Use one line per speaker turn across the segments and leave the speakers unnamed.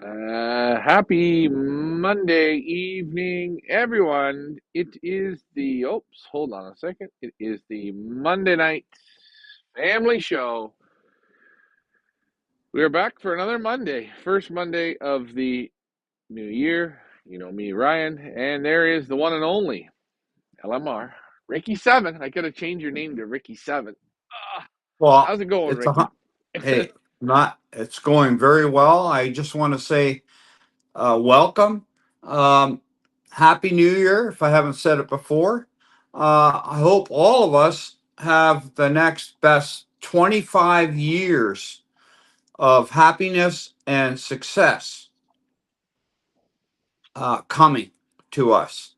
Happy Monday evening, everyone. It is hold on a second. It is the Monday night family show. We are back for another Monday, first Monday of the new year. You know me, Ryan, and there is the one and only LMR, Ricky Seven. I gotta change your name to Ricky Seven.
Well,
How's it going,
it's a
Ricky?
hey, not it's going very well. I just want to say welcome, um, happy New Year. If I haven't said it before, I hope all of us have the next best 25 years of happiness and success coming to us.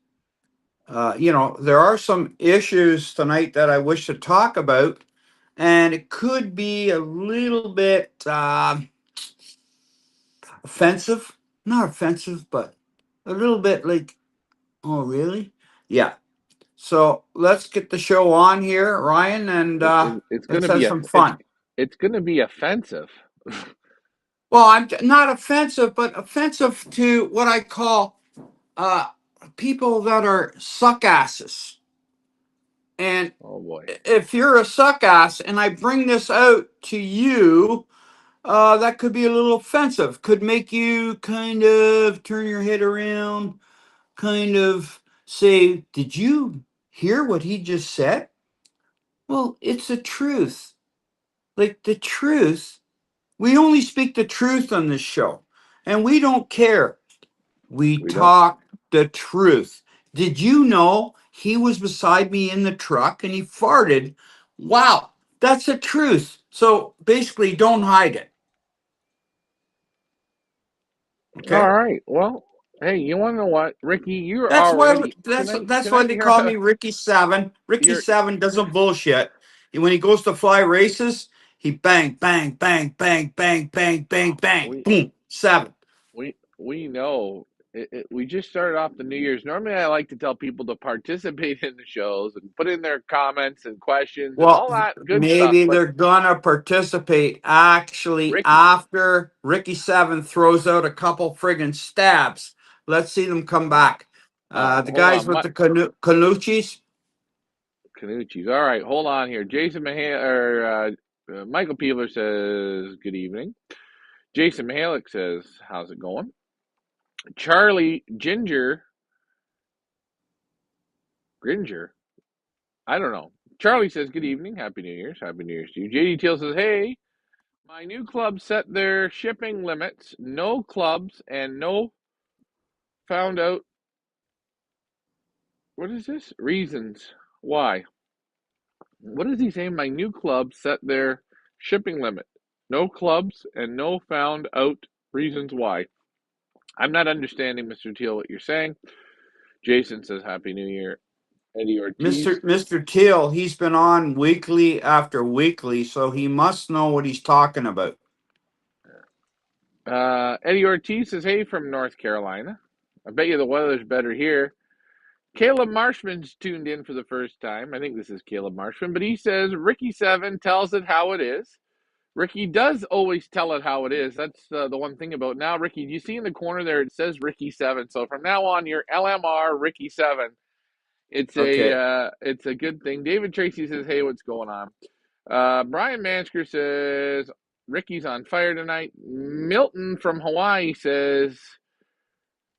There are some issues tonight that I wish to talk about, and it could be a little bit. Offensive, not offensive, but a little bit like, oh, really? Yeah. So let's get the show on here, Ryan, and
It's
let's
gonna
have
be
some fun.
it's gonna be offensive.
Well, not offensive, but offensive to what I call uh, people that are suckasses. And
Oh boy.
if you're a suckass and I bring this out to you, that could be a little offensive. Could make you kind of turn your head around, kind of say, did you hear what he just said? Well, it's the truth. Like the truth. We only speak the truth on this show, and we don't care. We
We don't.
talk the truth. Did you know he was beside me in the truck and he farted? Wow, that's the truth. So basically, don't hide it.
All
Okay.
right. Well, hey, you want to know what, Ricky? You're
That's why
already
that's why
tonight.
they call me Ricky Seven. Ricky
You're
Seven doesn't bullshit. When he goes to fly races, he bang, bang, bang, bang, bang, bang, bang, bang,
we
boom, seven.
we know. We just started off the New Year's. Normally, I like to tell people to participate in the shows and put in their comments and questions and
Well,
all that good stuff.
maybe
But
they're gonna participate actually
Ricky,
after Ricky Seven throws out a couple friggin' stabs. Let's see them come back. The
hold
guys
on,
with the Canucci's.
Canucci's. All right, hold on here. Michael Peeler says good evening. Jason Mihalik says, how's it going? Charlie Gringer. I don't know. Charlie says, good evening. Happy New Year's. Happy New Year's to you. JD Teal says, hey, my new club set their shipping limits. No clubs and no found out. What is this? Reasons. Why? What is he saying? My new club set their shipping limit. No clubs and no found out reasons why. I'm not understanding, Mr. Teal, what you're saying. Jason says, happy New Year. Eddie Ortiz.
Mr. Teal, he's been on weekly after weekly, so he must know what he's talking about.
Eddie Ortiz says, hey, from North Carolina. I bet you the weather's better here. Caleb Marshman's tuned in for the first time. I think this is Caleb Marshman, but he says Ricky Seven tells it how it is. Ricky does always tell it how it is. That's the one thing about now, Ricky. Do you see in the corner there? It says Ricky Seven. So from now on, you're LMR Ricky Seven.
Okay.
It's a good thing. David Tracy says, "Hey, what's going on?" Brian Mansker says Ricky's on fire tonight. Milton from Hawaii says,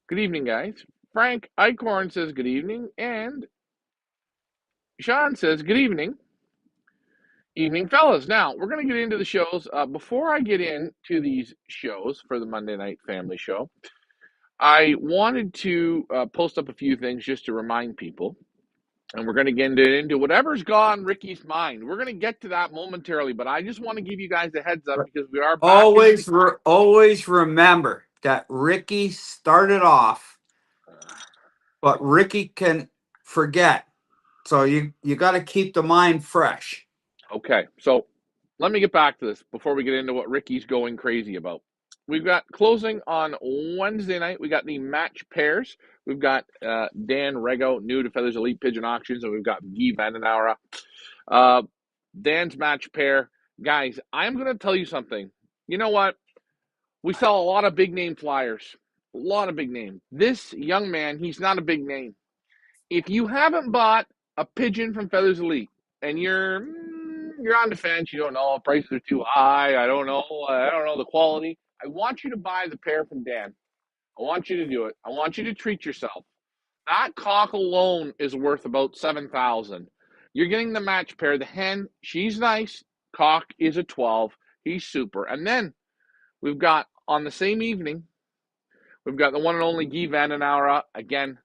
"Good evening, guys." Frank Eichhorn says, "Good evening," and Sean says, "Good evening." Evening, fellas. Now, we're going to get into the shows. Before I get into these shows for the Monday Night Family Show, I wanted to post up a few things just to remind people. And we're going to get into whatever's gone Ricky's mind. We're going to get to that momentarily, but I just want to give you guys a heads up because we are back into the.
Always remember that Ricky started off, but Ricky can forget. So you got to keep the mind fresh.
Okay, so let me get back to this before we get into what Ricky's going crazy about. We've got closing on Wednesday night. We got the match pairs. We've got Dan Rego, new to Feathers Elite Pigeon Auctions, and we've got Guy Vandenauer. Uh, Dan's match pair. Guys, I'm going to tell you something. You know what? We sell a lot of big name flyers. A lot of big name. This young man, he's not a big name. If you haven't bought a pigeon from Feathers Elite and you're on the fence, you don't know, prices are too high, I don't know the quality. I want you to buy the pair from Dan. I want you to do it. I want you to treat yourself. That cock alone is worth about 7,000. You're getting the match pair. The hen, she's nice. Cock is a 12. He's super. And then we've got on the same evening, we've got the one and only Guy Vandenauer. Again,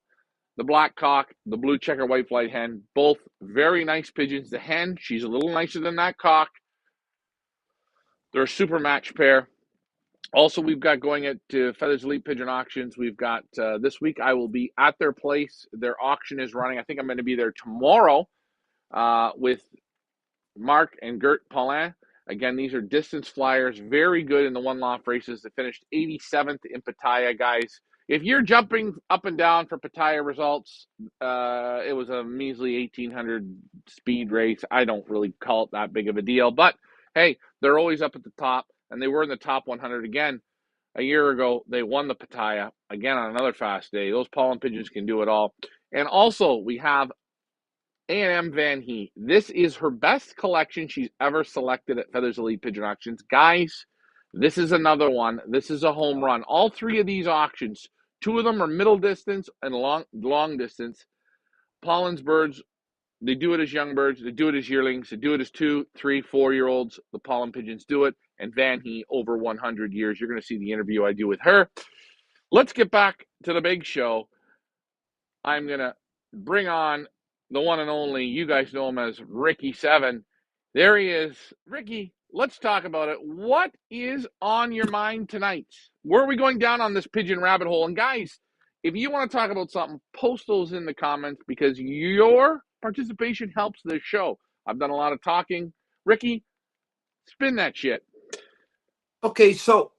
the black cock, the blue checker white flight hen, both very nice pigeons. The hen, she's a little nicer than that cock. They're a super match pair. Also, we've got going at Feathers Elite Pigeon Auctions. We've got this week, I will be at their place. Their auction is running. I think I'm going to be there tomorrow with Mark and Gert Paulin. Again, these are distance flyers, very good in the one-loft races. They finished 87th in Pattaya, guys. If you're jumping up and down for Pattaya results, it was a measly 1,800 speed race. I don't really call it that big of a deal, but hey, they're always up at the top, and they were in the top 100 again. A year ago, they won the Pattaya, again on another fast day. Those pollen pigeons can do it all. And also, we have A&M Van Heet. This is her best collection she's ever selected at Feathers Elite Pigeon Auctions. Guys, this is another one. This is a home run. All three of these auctions, two of them are middle distance and long distance. Pollen's birds, they do it as young birds. They do it as yearlings. They do it as 2, 3, 4-year-olds. The pollen pigeons do it. And Van Heet, over 100 years. You're going to see the interview I do with her. Let's get back to the big show. I'm going to bring on the one and only, you guys know him as Ricky7. There he is. Ricky, let's talk about it. What is on your mind tonight? Where are we going down on this pigeon rabbit hole? And guys, if you want to talk about something, post those in the comments because your participation helps this show. I've done a lot of talking. Ricky, spin that shit.
Okay, so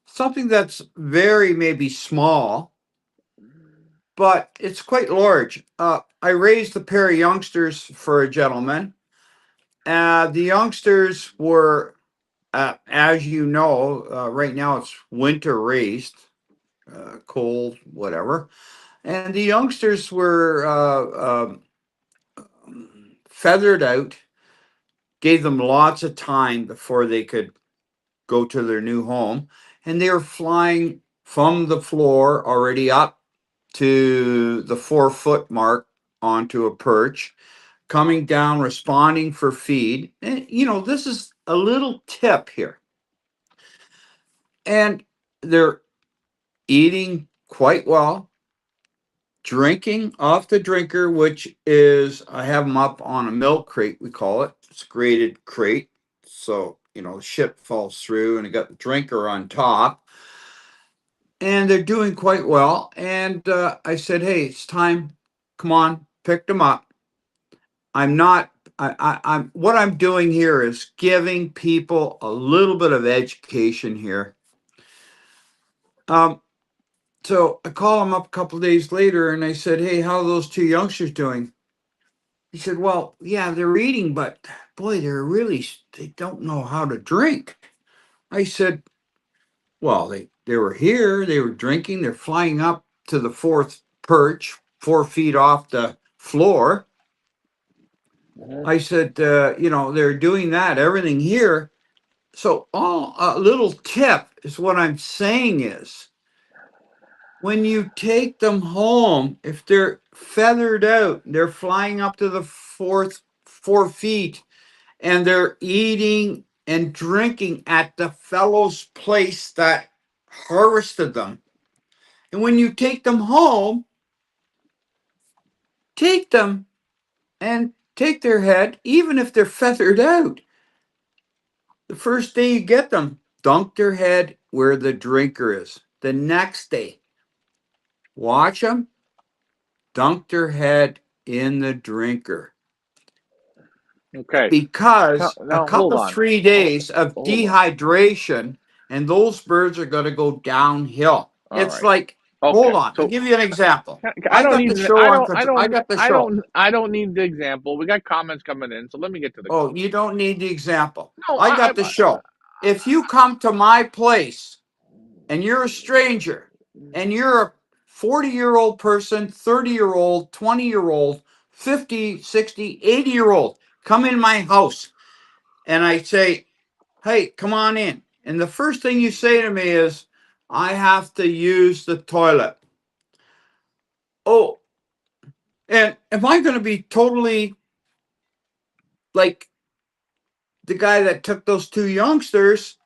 something that's very maybe small, but it's quite large. I raised a pair of youngsters for a gentleman. The youngsters were, as you know, right now it's winter raised, cold, whatever. And the youngsters were feathered out, gave them lots of time before they could go to their new home. And they were flying from the floor already up to the 4-foot mark onto a perch, coming down, responding for feed. And, this is a little tip here. And they're eating quite well, drinking off the drinker, which is, I have them up on a milk crate, we call it. It's a graded crate. So, the ship falls through and it got the drinker on top. And they're doing quite well. And I said, hey, it's time. Come on, pick them up. I'm what I'm doing here is giving people a little bit of education here. So I call him up a couple of days later and I said, hey, how are those two youngsters doing? He said, well, yeah, they're eating, but boy, they don't know how to drink. I said, well, they were here, they were drinking, they're flying up to the 4th perch, 4 feet off the floor. I said, they're doing that, everything here. So a little tip is what I'm saying is, when you take them home, if they're feathered out, they're flying up to the 4 feet, and they're eating and drinking at the fellow's place that harvested them. And when you take them home, take them and take their head, even if they're feathered out. The first day you get them, dunk their head where the drinker is. The next day, watch them, dunk their head in the drinker.
Okay.
Because a
Now, hold
couple,
on.
3 days of
Hold on.
dehydration, and those birds are going to go downhill.
All
It's
right.
like,
Okay.
hold on, I'll
So
give you an example.
I
I
don't
got
need
the show on. I got the show.
I don't need the example. We got comments coming in, so let me get to the
Oh,
comments.
you don't need the example.
No,
I got the show. if you come to my place and you're a stranger and you're a 40-year-old person, 30-year-old, 20-year-old, 50, 60, 80-year-old, come in my house and I say, hey, come on in. And the first thing you say to me is, I have to use the toilet. Oh, and am I going to be totally like the guy that took those two youngsters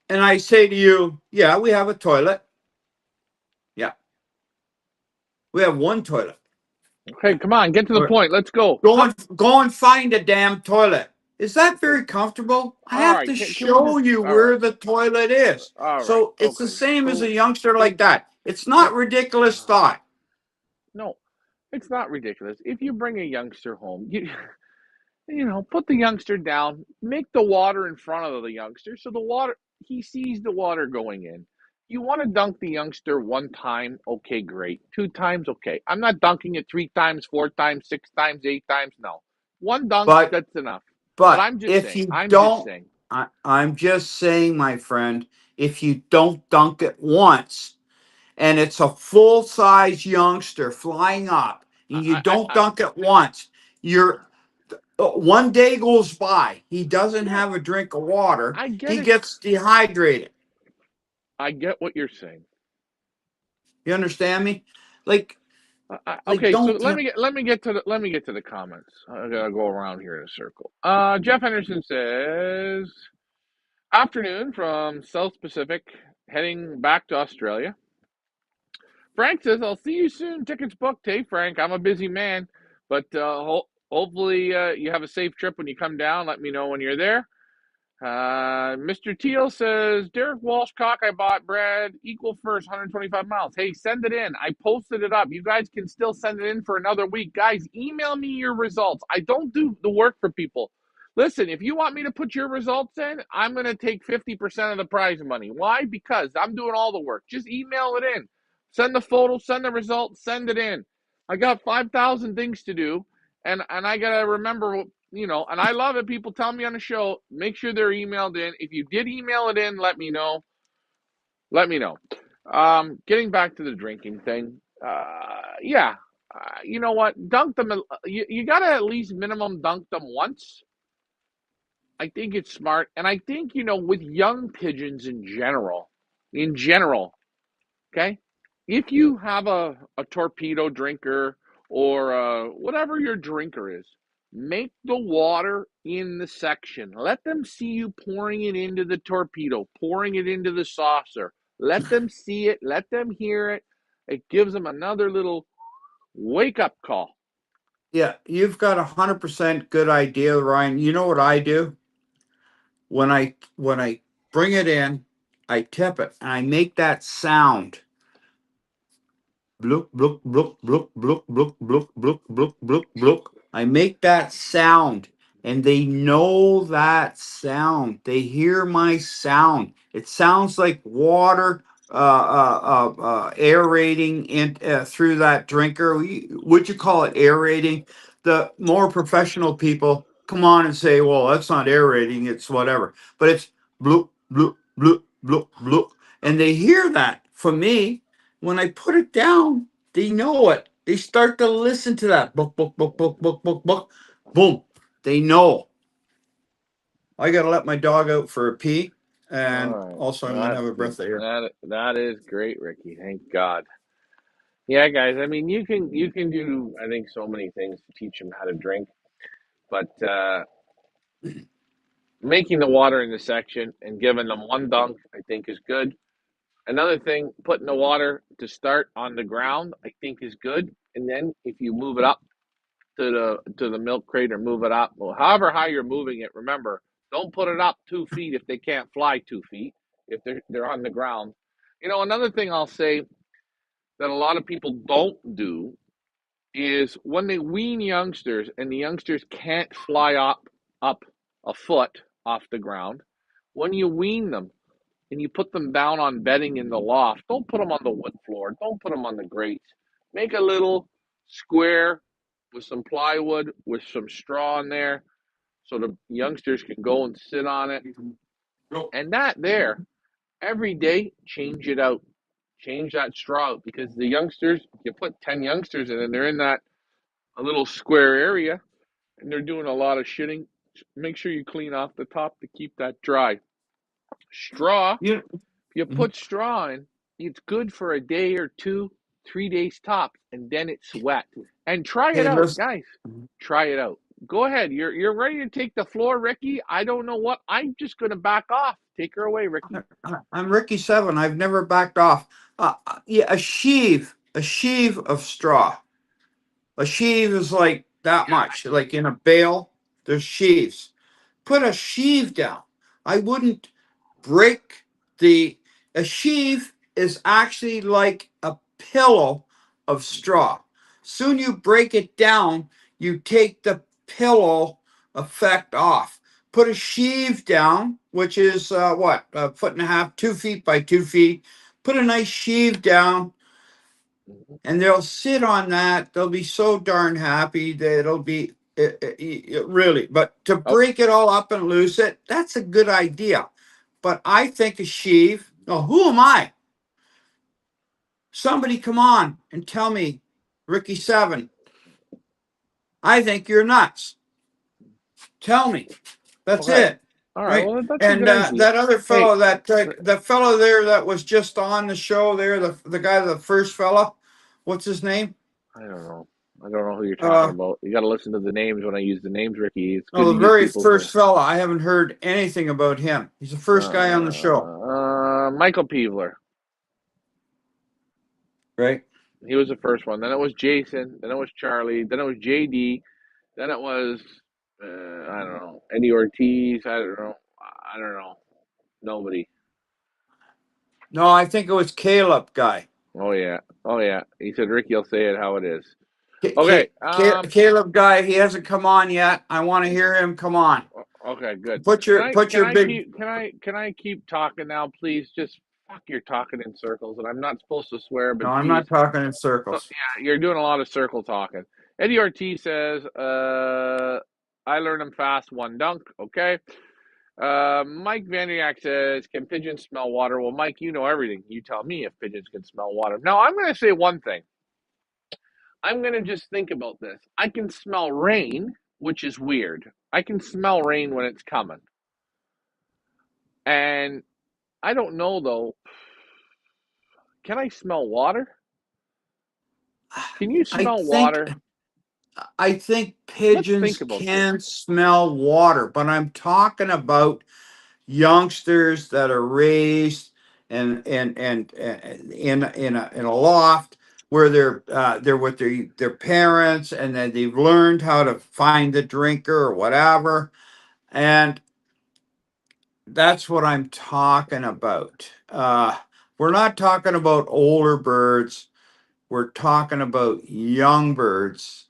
and I say to you, yeah, we have a toilet. Yeah, we have one toilet.
Okay,
Yeah.
come on, get to the
All right.
point. Let's go.
Go and find a damn toilet. Is that very comfortable? I
All
have
right,
to
can we
show
just?
you
All right,
where the toilet is.
all right,
So it's the
okay.
same as a
So,
youngster
so
like that. It's
if
not ridiculous thought.
no, it's not ridiculous. If you bring a youngster home, put the youngster down, make the water in front of the youngster, so the water he sees the water going in. You want to dunk the youngster one time, okay, great. Two times, okay. I'm not dunking it three times, four times, six times, eight times. No, one dunk,
But
that's enough. But
but
I'm just
if
saying.
you
I'm just
don't,
saying.
I'm just saying, my friend, if you don't dunk it once and it's a full size youngster flying up and you
I, I,
don't
I,
dunk it once, you're one day goes by, he doesn't
no,
have a drink of water,
I get
he
it.
gets dehydrated.
I get what you're saying.
You understand me? Like like
Okay, so
don't
let me get to the comments. I gotta go around here in a circle. Jeff Henderson says, "Afternoon from South Pacific, heading back to Australia." Frank says, "I'll see you soon. Tickets booked." Hey, Frank, I'm a busy man, but hopefully you have a safe trip when you come down. Let me know when you're there. Mr. Teal says, Derek Walshcock, I bought Brad equal first 125 miles. Hey, send it in. I posted it up. You guys can still send it in for another week. Guys, email me your results. I don't do the work for people. Listen, if you want me to put your results in, I'm going to take 50% of the prize money. Why? Because I'm doing all the work. Just email it in. Send the photo, send the results, send it in. I got 5,000 things to do, and I got to remember and I love it. People tell me on the show, make sure they're emailed in. If you did email it in, let me know. Let me know. Getting back to the drinking thing, yeah, you know what? Dunk them. You got to at least minimum dunk them once. I think it's smart, and I think with young pigeons in general, okay? If you have a torpedo drinker or whatever your drinker is, make the water in the section. Let them see you pouring it into the torpedo, pouring it into the saucer. Let them see it. Let them hear it. It gives them another little wake up call.
yeah, you've got 100% good idea, Ryan. You know what I do? When I bring it in, I tip it and I make that sound. Blook, blook, blook, blook, blook, blook, blook, blook, blook, blook, blook. I make that sound and they know that sound. They hear my sound. It sounds like water aerating through that drinker. Would you call it aerating? The more professional people come on and say, well, that's not aerating, it's whatever. But it's bloop, bloop, bloop, bloop, bloop. And they hear that from me when I put it down, they know it. They start to listen to that. Book, book, book, book, book, book, book. Boom. They know. I got to let my dog out for a pee.
All
And
right.
also, I'm going to have a breath of air.
That is great, Ricky. Thank God. Yeah, guys. I mean, you can do I think so many things to teach them how to drink, but making the water in the section and giving them one dunk, I think, is good. Another thing, putting the water to start on the ground, I think, is good. And then if you move it up to the milk crate or move it up, well, however high you're moving it, remember, don't put it up 2 feet if they can't fly 2 feet if they're on the ground. Another thing I'll say that a lot of people don't do is when they wean youngsters and the youngsters can't fly up a foot off the ground. When you wean them and you put them down on bedding in the loft, don't put them on the wood floor. Don't put them on the grates. Make a little square with some plywood with some straw in there so the youngsters can go and sit on it. And that there, every day, change it out. Change that straw out because the youngsters, you put 10 youngsters in and they're in that a little square area and they're doing a lot of shitting. Make sure you clean off the top to keep that dry. Straw,
You,
if you put straw in, it's good for a day or two, 3 days tops, and then it's wet. And try it
hey,
out,
listen.
guys. Try it out. Go ahead. You're ready to take the floor, Ricky. I don't know what. I'm just gonna back off. Take her away, Ricky.
I'm Ricky Seven. I've never backed off. Yeah, a sheave of straw. A sheave is like that much, like in a bale. There's sheaves. Put a sheave down. I wouldn't break the. A sheave is actually like a pillow of straw. Soon you break it down, you take the pillow effect off. Put a sheave down, which is what, a foot and a half, 2 feet by 2 feet. Put a nice sheave down, and they'll sit on that. They'll be so darn happy that it'll be really. But to
Oh,
break it all up and loose it, that's a good idea. But I think a sheave. Oh, who am I? Somebody come on and tell me, Ricky Seven. I think you're nuts. Tell me. That's
okay.
it,
All right.
right?
Well, that's a
And
good idea.
that other
Hey,
fellow, the fellow there that was just on the show there, the guy, the first fella, what's his name?
I don't know. I don't know who you're talking
Uh,
about. You got to listen to the names when I use the names, Ricky. It's good
No,
to
the
use
very
people's names.
first fella. I haven't heard anything about him. He's the first guy on the show,
Michael Peevler.
right?
He was the first one. Then it was Jason. Then it was Charlie. Then it was JD. Then it was I don't know, Eddie Ortiz. I don't know. I don't know. Nobody.
No, I think it was Caleb guy.
Oh yeah. Oh yeah. He said Ricky will say it how it is. Okay.
Caleb guy. He hasn't come on yet. I want to hear him. Come on.
Okay. Good.
Put
Can
your
I
put
can
your
I
big.
keep can I keep talking now, please? Just fuck. You're talking in circles, and I'm not supposed to swear,
No,
but
I'm
geez.
not talking in
So
circles.
yeah, you're doing a lot of circle talking. Eddie Ortiz says, I learn them fast, one dunk. Okay. Mike Vanderyak says, can pigeons smell water? Well, Mike, you know everything. You tell me if pigeons can smell water. Now, I'm going to say one thing. I'm going to just think about this. I can smell rain, which is weird. I can smell rain when it's coming. And I don't know, though. Can I smell water? Can you
I
smell
think
water?
I think
Let's think
pigeons
about this.
can smell water, but I'm talking about youngsters that are raised and in a loft where they're with their parents and then they've learned how to find the drinker or whatever, and that's what I'm talking about. We're not talking about older birds. We're talking about young birds.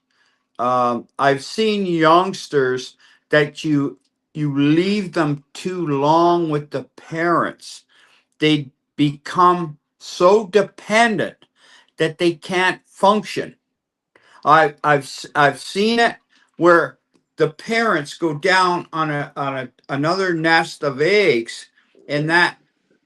I've seen youngsters that you leave them too long with the parents. They become so dependent that they can't function. I've seen it where the parents go down on another nest of eggs, and that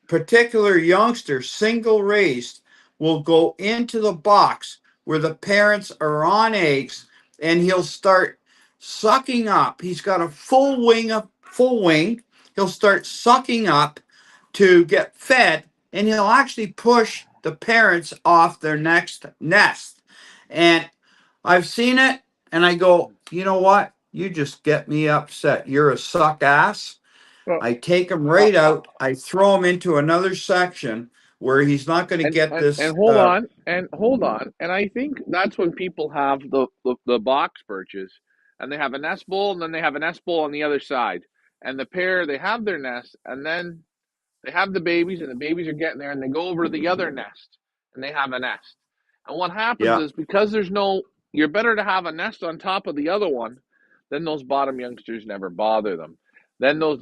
particular youngster, single raised, will go into the box where the parents are on eggs, and he'll start sucking up. He's got a full wing. He'll start sucking up to get fed, and he'll actually push the parents off their next nest. And I've seen it, and I go, you know what? You just get me upset. You're a suck ass.
Well,
I take him
uh,
right out. I throw him into another section where he's not going to get
and
this.
hold on, and I think that's when people have the box perches, and they have a nest bowl, and then they have a nest bowl on the other side, and the pair they have their nest, and then they have the babies, and the babies are getting there, and they go over to the other nest, and they have a nest, and what happens
Yeah,
is because there's no, you're better to have a nest on top of the other one, then those bottom youngsters never bother them, then those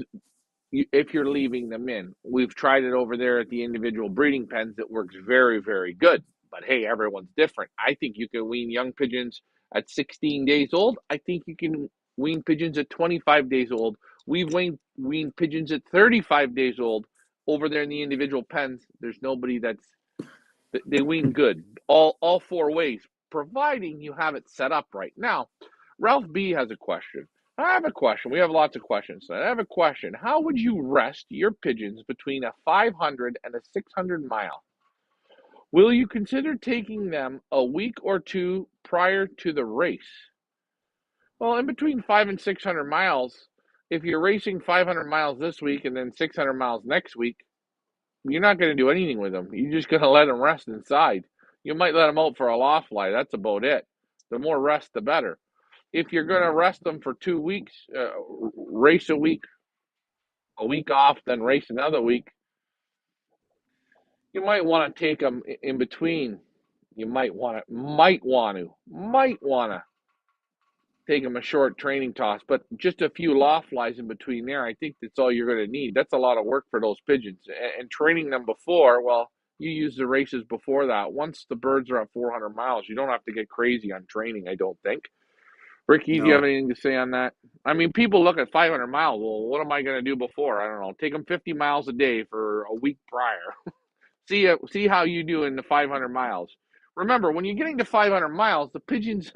if you're leaving them in. We've tried it over there at the individual breeding pens. It works very, very good. But hey, everyone's different. I think you can wean young pigeons at 16 days old. I think you can. weaned pigeons at 25 days old. We've weaned pigeons at 35 days old over there in the individual pens. There's nobody they wean good all four ways, providing you have it set up right. Now, Ralph B has a question. I have a question. We have lots of questions. I have a question. How would you rest your pigeons between a 500 and a 600 mile? Will you consider taking them a week or two prior to the race? Well, in between 5 and 600 miles, if you're racing 500 miles this week and then 600 miles next week, you're not going to do anything with them. You're just going to let them rest inside. You might let them out for a loft fly. That's about it. The more rest, the better. If you're going to rest them for 2 weeks, race a week off, then race another week, you might want to take them in between. You might want to take them a short training toss, but just a few loft flies in between there. I think that's all you're going to need. That's a lot of work for those pigeons. And training them before, well, you use the races before that. Once the birds are at 400 miles, you don't have to get crazy on training, I don't think. Ricky, do you have
No.
anything to say on that? I mean, people look at 500 miles. Well, what am I going to do before? I don't know. Take them 50 miles a day for a week prior. See how you do in the 500 miles. Remember, when you're getting to 500 miles, the pigeons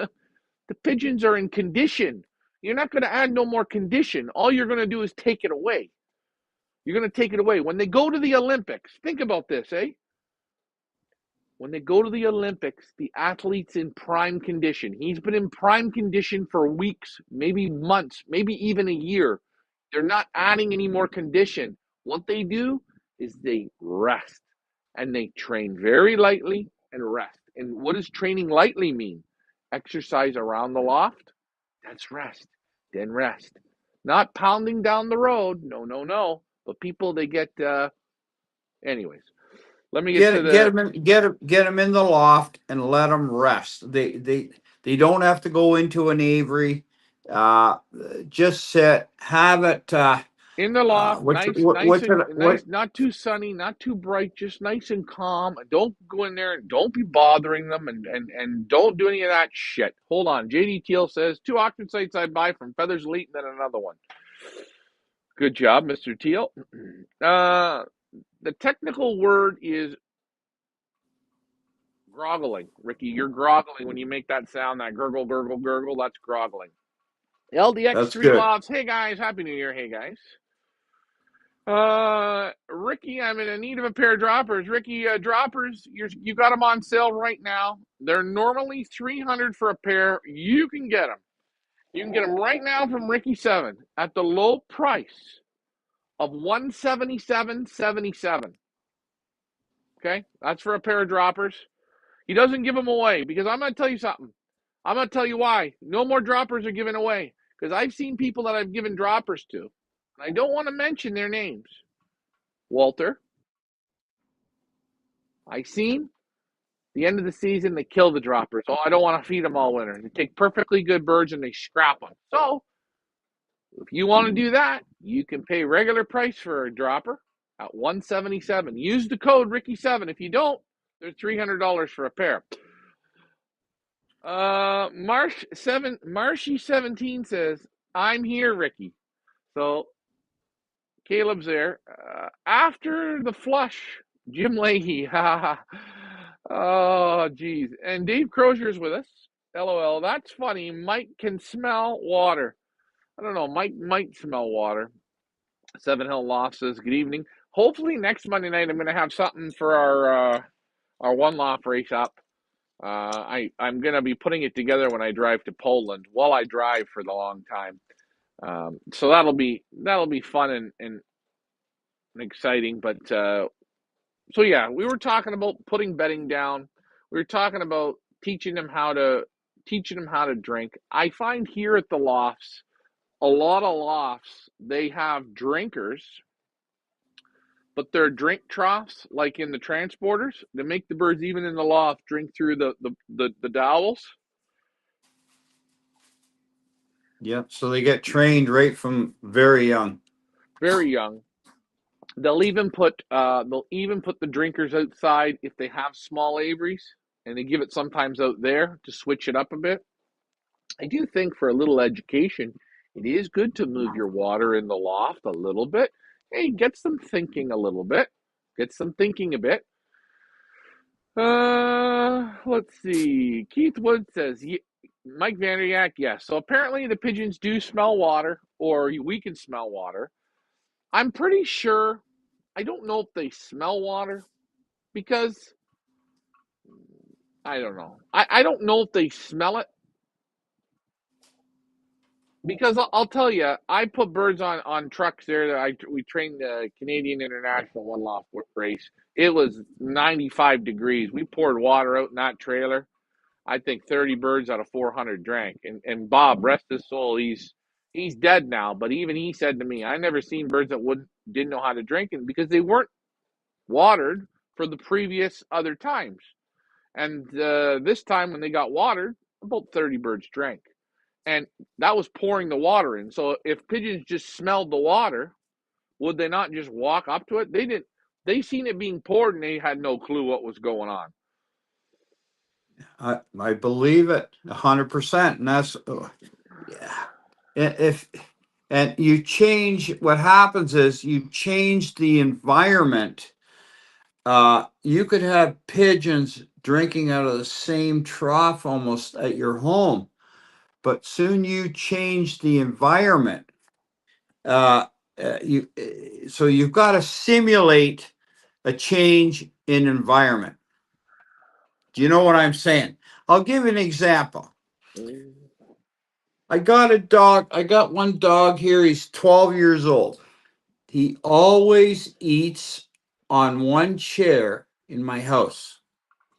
are in condition. You're not going to add no more condition. All you're going to do is take it away. You're going to take it away. When they go to the Olympics, think about this, eh? When they go to the Olympics, the athlete's in prime condition. He's been in prime condition for weeks, maybe months, maybe even a year. They're not adding any more condition. What they do is they rest and they train very lightly and rest. And what does training lightly mean? Exercise around the loft. That's rest. Then rest. Not pounding down the road. No, no, no. But people, they get, anyways. Let me get to
Get
the
them in, get 'em in the loft and let them rest. They don't have to go into an aviary. Uh, just sit, have it.
in the loft, nice, nice
What's
and
it?
nice,
What?
not too sunny, not too bright, just nice and calm. Don't go in there and don't be bothering them and don't do any of that shit. Hold on. JD Teal says 2 auction sites I buy from Feathers Elite and then another one. Good job, Mr. Teal. The technical word is groggling. Ricky, you're groggling when you make that sound, that gurgle, gurgle, gurgle. That's groggling.
That's
LDX3
good.
Lofts. Hey guys, Happy New Year. Hey guys. Ricky, I'm in need of a pair of droppers. Ricky, droppers, you got them on sale right now. They're normally 300 for a pair. You can get them. You can get them right now from Ricky7 at the low price of 177.77. Okay, that's for a pair of droppers. He doesn't give them away because I'm going to tell you something. I'm going to tell you why. No more droppers are given away because I've seen people that I've given droppers to. I don't want to mention their names. Walter, I seen the end of the season, they kill the droppers. Oh, I don't want to feed them all winter. They take perfectly good birds and they scrap them. So, if you want to do that, you can pay regular price for a dropper at 177. Use the code Ricky7. If you don't, they're $300 for a pair. Marshy17 says, I'm here, Ricky. So Caleb's there. After the flush, Jim Leahy. Oh, geez. And Dave Crozier's with us. LOL. That's funny. Mike can smell water. I don't know. Mike might smell water. Seven Hill Loft says, good evening. Hopefully next Monday night I'm going to have something for our one-loft race up. I'm going to be putting it together when I drive to Poland while I drive for the long time. So that'll be fun and exciting. But so yeah, we were talking about putting bedding down. We were talking about teaching them how to drink. I find here at the lofts, a lot of lofts, they have drinkers, but they're drink troughs like in the transporters to make the birds even in the loft drink through the dowels.
Yeah. So they get trained right from very young.
Very young. They'll even put the drinkers outside if they have small aviaries, and they give it sometimes out there to switch it up a bit. I do think for a little education, It is good to move your water in the loft a little bit. Hey, gets them thinking a little bit. Gets them thinking a bit. Let's see. Keith Wood says, Mike Vanderyak, yes. So apparently the pigeons do smell water, or we can smell water. I'm pretty sure, I don't know if they smell water because I don't know. I don't know if they smell it because I'll tell you, I put birds on trucks there that we trained the Canadian International One-loft race. It was 95 degrees. We poured water out in that trailer. I think 30 birds out of 400 drank. And Bob, rest his soul, he's dead now. But even he said to me, I never seen birds that didn't know how to drink, and because they weren't watered for the previous other times. And this time when they got watered, about 30 birds drank. And that was pouring the water in. So if pigeons just smelled the water, would they not just walk up to it? They didn't. They seen it being poured and they had no clue what was going on.
I believe it 100%, and that's yeah. If and you change, what happens is you change the environment. You could have pigeons drinking out of the same trough almost at your home, but soon you change the environment. Uh, you so you've got to simulate a change in environment. Do you know what I'm saying? I'll give you an example. I got a dog. I got one dog here. He's 12 years old. He always eats on one chair in my house.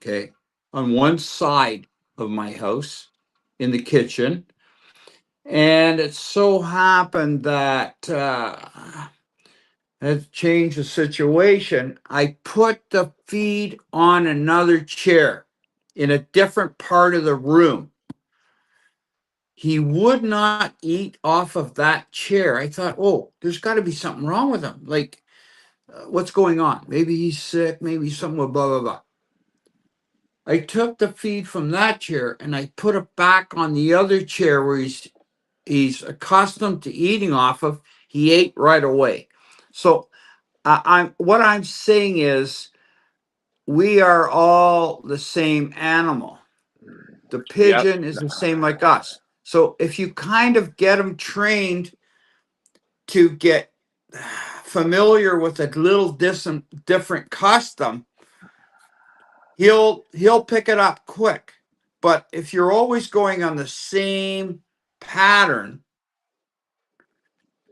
Okay. On one side of my house in the kitchen. And it so happened that had changed the situation. I put the feed on another chair in a different part of the room. He would not eat off of that chair. I thought, oh, there's got to be something wrong with him. Like, what's going on? Maybe he's sick. Maybe something with blah, blah, blah. I took the feed from that chair and I put it back on the other chair where he's accustomed to eating off of. He ate right away. So I'm what I'm saying is we are all the same animal. The
Yep.
pigeon is the same like us. So if you kind of get them trained to get familiar with a little different custom, he'll pick it up quick. But if you're always going on the same pattern,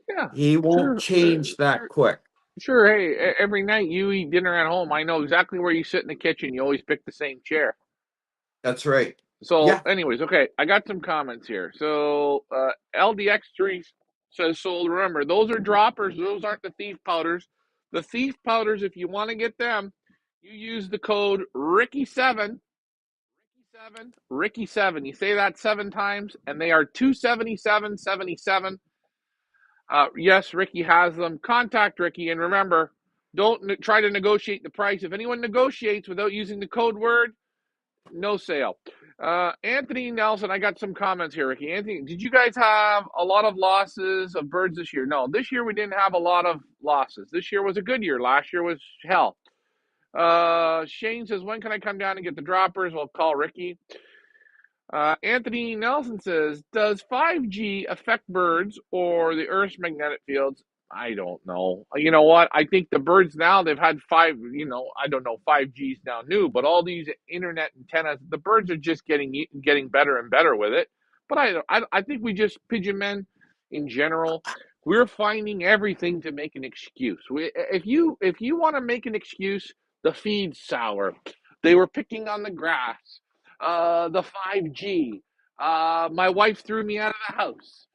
Yeah.
he won't
Sure.
change that quick.
Sure. Hey, every night you eat dinner at home. I know exactly where you sit in the kitchen. You always pick the same chair.
That's right.
So,
Yeah.
anyways, okay, I got some comments here. So, LDX3 says, so remember, those are droppers. Those aren't the thief powders. The thief powders, if you want to get them, you use the code Ricky7. Ricky7. You say that 7 times, and they are 277.77. Yes, Ricky has them. Contact Ricky, and remember, don't try to negotiate the price. If anyone negotiates without using the code word, no sale. Anthony Nelson, I got some comments here, Ricky. Anthony, did you guys have a lot of losses of birds this year? No, this year we didn't have a lot of losses. This year was a good year. Last year was hell. Shane says, when can I come down and get the droppers? We'll call Ricky. Anthony Nelson says, does 5G affect birds or the Earth's magnetic fields? I don't know. You know what? I think the birds now, they've had I don't know, 5G's now new, but all these internet antennas, the birds are just getting better and better with it. But I think we just, pigeon men in general, we're finding everything to make an excuse. If you want to make an excuse, the feed's sour. They were picking on the grass, the 5G. My wife threw me out of the house.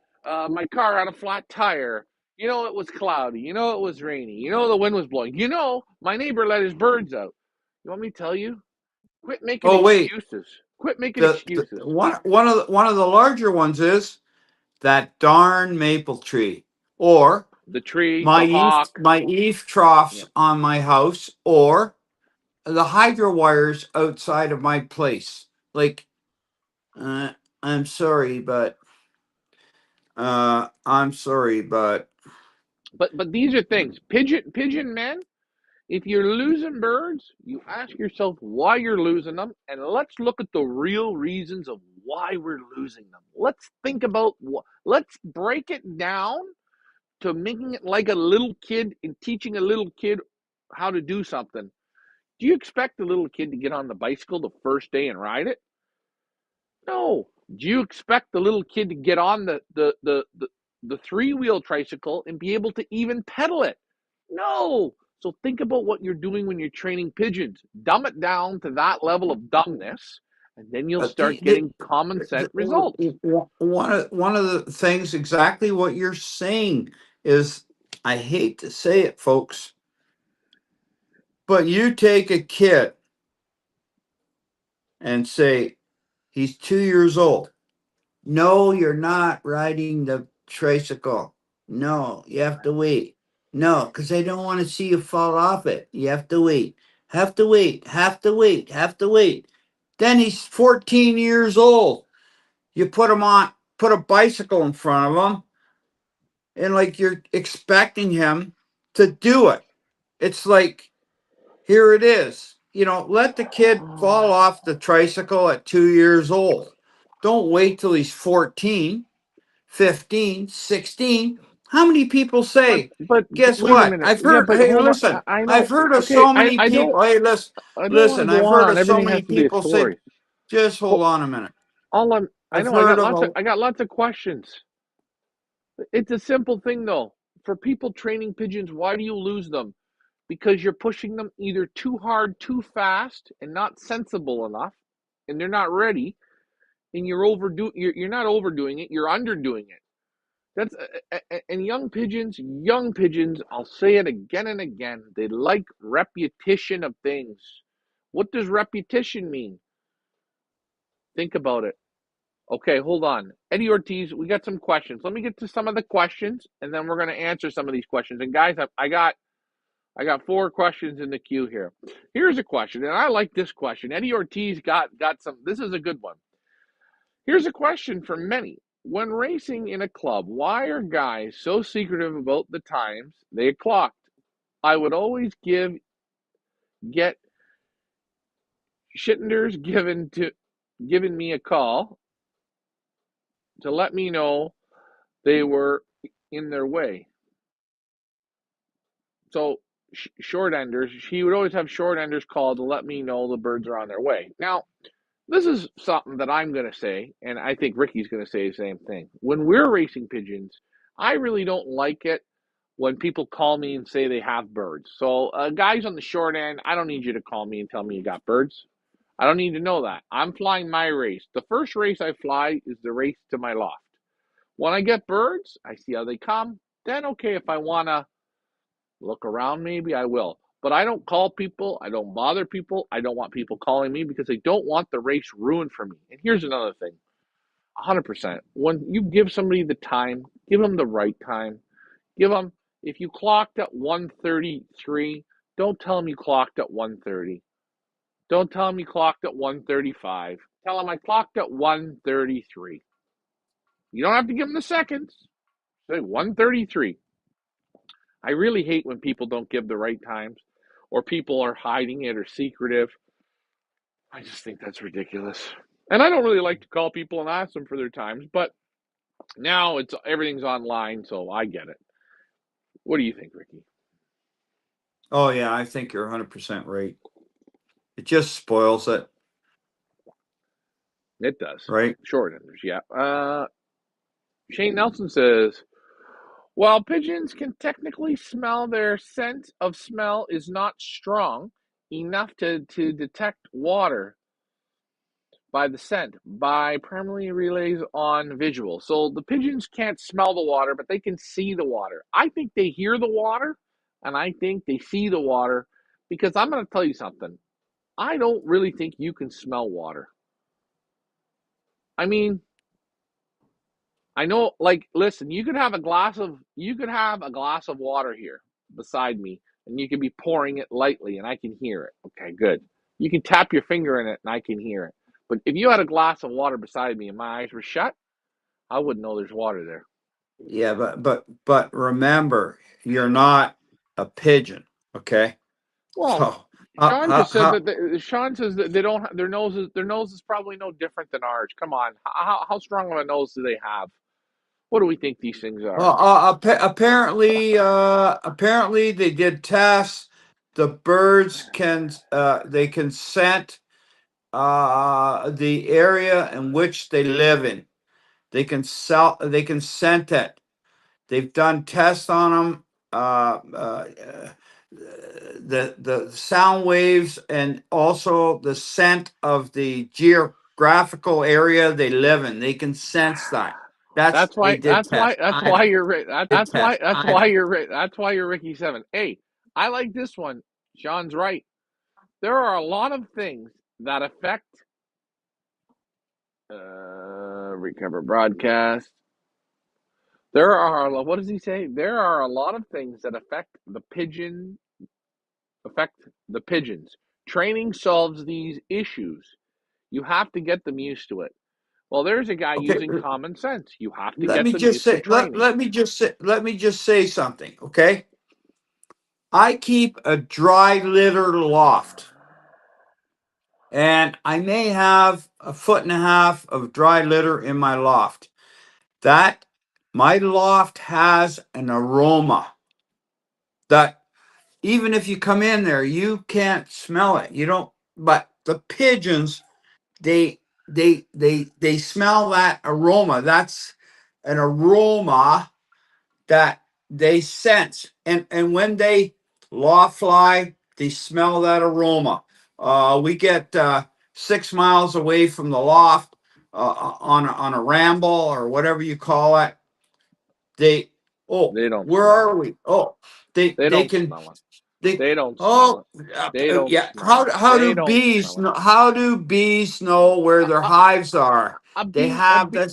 My car had a flat tire. It was cloudy. It was rainy. The wind was blowing. My neighbor let his birds out. You want me to tell you? Quit making
Oh wait,
excuses. Quit making
the
excuses.
one of the larger ones is that darn maple tree, or
The tree,
my
the
eave
hawk.
my eave
Yeah.
troughs on my house, or the hydro wires outside of my place. Like, I'm sorry, but I'm sorry, but
But these are things. Pigeon men, if you're losing birds, you ask yourself why you're losing them, and let's look at the real reasons of why we're losing them. Let's think about let's break it down to making it like a little kid and teaching a little kid how to do something. Do you expect the little kid to get on the bicycle the first day and ride it? No. Do you expect the little kid to get on the three-wheel tricycle and be able to even pedal it? No. So think about what you're doing when you're training pigeons. Dumb it down to that level of dumbness, and then you'll start getting common sense results.
one of the things exactly what you're saying is, I hate to say it, folks, but you take a kid and say he's 2 years old. No, you're not riding the tricycle. No, you have to wait. No, because I don't want to see you fall off it. You have to wait. Have to wait. Have to wait. Have to wait. Then he's 14 years old. You put a bicycle in front of him, and like you're expecting him to do it. It's like, here it is. Let the kid fall off the tricycle at 2 years old. Don't wait till he's 14, 15, 16. How many people say,
But
guess
wait a
what?
minute.
I've
Yeah,
heard,
but
hey,
hold on.
listen,
I
I've
know.
heard of
Okay,
so many people. Hey,
I don't want to
listen,
go
I've heard
on.
of so
Everything has
many
to be a
people say,
story.
just hold on a minute.
I
I've
know.
heard of
I got lots of questions. It's a simple thing though. For people training pigeons, why do you lose them? Because you're pushing them either too hard, too fast, and not sensible enough, and they're not ready, and you're not overdoing it, you're underdoing it. That's and young pigeons, I'll say it again and again, they like repetition of things. What does repetition mean? Think about it. Okay, hold on. Eddie Ortiz, we got some questions. Let me get to some of the questions, and then we're going to answer some of these questions. And guys, I got four questions in the queue here. Here's a question, and I like this question. Eddie Ortiz got some. This is a good one. Here's a question for many. When racing in a club, why are guys so secretive about the times they clocked? I would always get Shittenders given me a call to let me know they were in their way. So short enders, he would always have short enders call to let me know the birds are on their way. Now, this is something that I'm going to say, and I think Ricky's going to say the same thing. When we're racing pigeons, I really don't like it when people call me and say they have birds. So, guys on the short end, I don't need you to call me and tell me you got birds. I don't need to know that. I'm flying my race. The first race I fly is the race to my loft. When I get birds, I see how they come. Then, okay, if I want to look around, maybe I will. But I don't call people. I don't bother people. I don't want people calling me because I don't want the race ruined for me. And here's another thing, 100%. When you give somebody the time, give them the right time. Give them, if you clocked at 1:33, don't tell them you clocked at 1:30. Don't tell them you clocked at 1:35. Tell them I clocked at 1:33. You don't have to give them the seconds. Say 1:33. I really hate when people don't give the right times or people are hiding it or secretive. I just think that's ridiculous. And I don't really like to call people and ask them for their times, but now it's everything's online, so I get it. What do you think, Ricky?
Oh, yeah, I think you're 100% right. It just spoils it,
It does.
right?
Short enders, yeah. Shane Nelson says, while pigeons can technically smell, their sense of smell is not strong enough to detect water by the scent by primarily relays on visual. So the pigeons can't smell the water, but they can see the water. I think they hear the water and I think they see the water because I'm going to tell you something. I don't really think you can smell water. I mean, I know like listen, you could have a glass of water here beside me and you could be pouring it lightly and I can hear it. Okay, good. You can tap your finger in it and I can hear it. But if you had a glass of water beside me and my eyes were shut, I wouldn't know there's water there.
Yeah, but remember, you're not a pigeon, okay?
Well,
So
Sean just said
how
that Sean says that they don't their nose is probably no different than ours. Come on, how strong of a nose do they have? What do we think these things are?
well, apparently they did tests. The birds can they can scent the area in which they live in. They can scent it. They've done tests on them. The sound waves and also the scent of the geographical area they live in. They can sense that. That's
That's
they
why.
did
That's why.
test.
That's
I
why
know.
you're
Did test.
That's
I
why
know.
you're Ricky Seven. Hey, I like this one. Sean's right. There are a lot of things that affect recover broadcast. There are what does he say? There are a lot of things that affect the pigeons. Training solves these issues. You have to get them used to it. Well, there's a guy
Okay.
using common sense. You have to
Let
get
me
them
just
used to
say.
training.
Let me just say something. Okay. I keep a dry litter loft, and I may have a foot and a half of dry litter in my loft. That my loft has an aroma that even if you come in there, you can't smell it. You don't. But the pigeons, they smell that aroma. That's an aroma that they sense, and when they law fly, they smell that aroma. We get 6 miles away from the loft on a ramble or whatever you call it. They oh,
They don't
where
smell
are
it.
we? Oh,
They
they
don't
can
smell it.
they
They don't smell
oh
it. They don't
yeah.
smell it.
How
They
do
don't
bees
smell it.
know? How do bees know where
A,
their
a,
hives are?
a
They
bee, a
have
bee,
the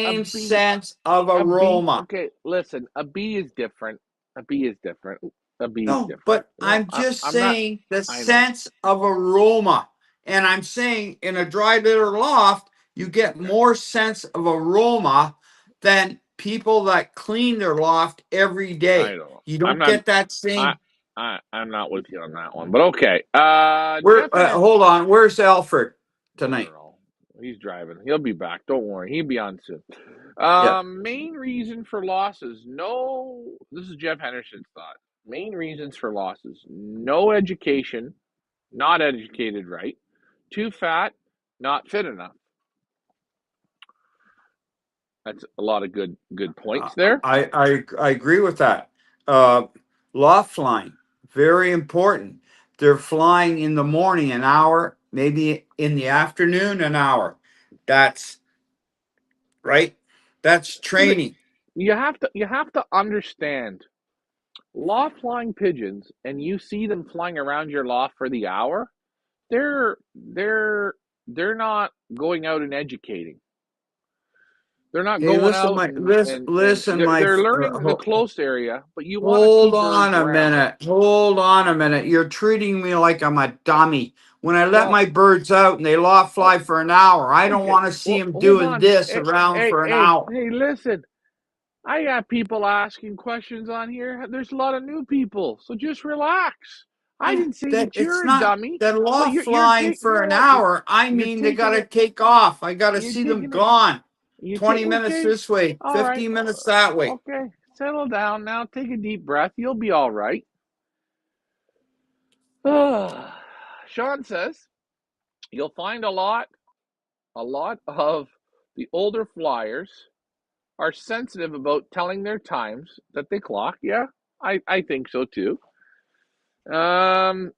a
same
bee,
sense of
a bee.
aroma.
Okay, listen. A bee is different. A bee is different. A bee is
No,
different.
but
No,
I'm just
I'm not.
saying the
I know.
sense of aroma. And I'm saying in a dry litter loft, you get
Okay.
more sense of aroma than people that clean their loft every
I
day.
don't know.
You
I'm
don't
not.
get that
I.
same.
I'm not with you on that one. But okay.
Where?
Jeff and
Hold on. Where's Alfred
I don't
tonight?
know. He's driving. He'll be back. Don't worry. He'll be on soon.
Yeah.
Main reason for losses. No, this is Jeff Henderson's thought. Main reasons for losses. No education, not educated right. Too fat, not fit enough. That's a lot of good points there.
I agree with that. Uh, Loft flying, very important. They're flying in the morning an hour, maybe in the afternoon an hour. That's right. That's training.
You have to understand loft flying pigeons, and you see them flying around your loft for the hour. They're they're not going out and educating. They're not
Hey,
going
listen,
out
my
and
listen,
they're learning the close area, but you want to
hold
keep birds
on a
around.
minute. Hold on a minute. You're treating me like I'm a dummy. When I let
Well,
my birds out and they loft
oh,
fly for an hour, I don't
okay.
want to see
Well,
them
hold
doing
on.
this
Hey,
around
hey,
for an
hey,
hour.
hey, listen. I got people asking questions on here. There's a lot of new people, so just relax. I
Yeah,
didn't say
that
that
it's
you're a
not
dummy,
that
but
loft
you're
flying
taking. You
for
know
an
what?
hour. I
You're
mean, they got
taking
to
it.
take off. I got to
You're
see them
taking it.
gone.
You take
20 minutes
okay.
this way,
All right.
15 minutes that way.
Okay. Settle down now. Take a deep breath. You'll be all right. Sean says you'll find a lot of the older flyers are sensitive about telling their times that they clock. Yeah, I think so too. Um,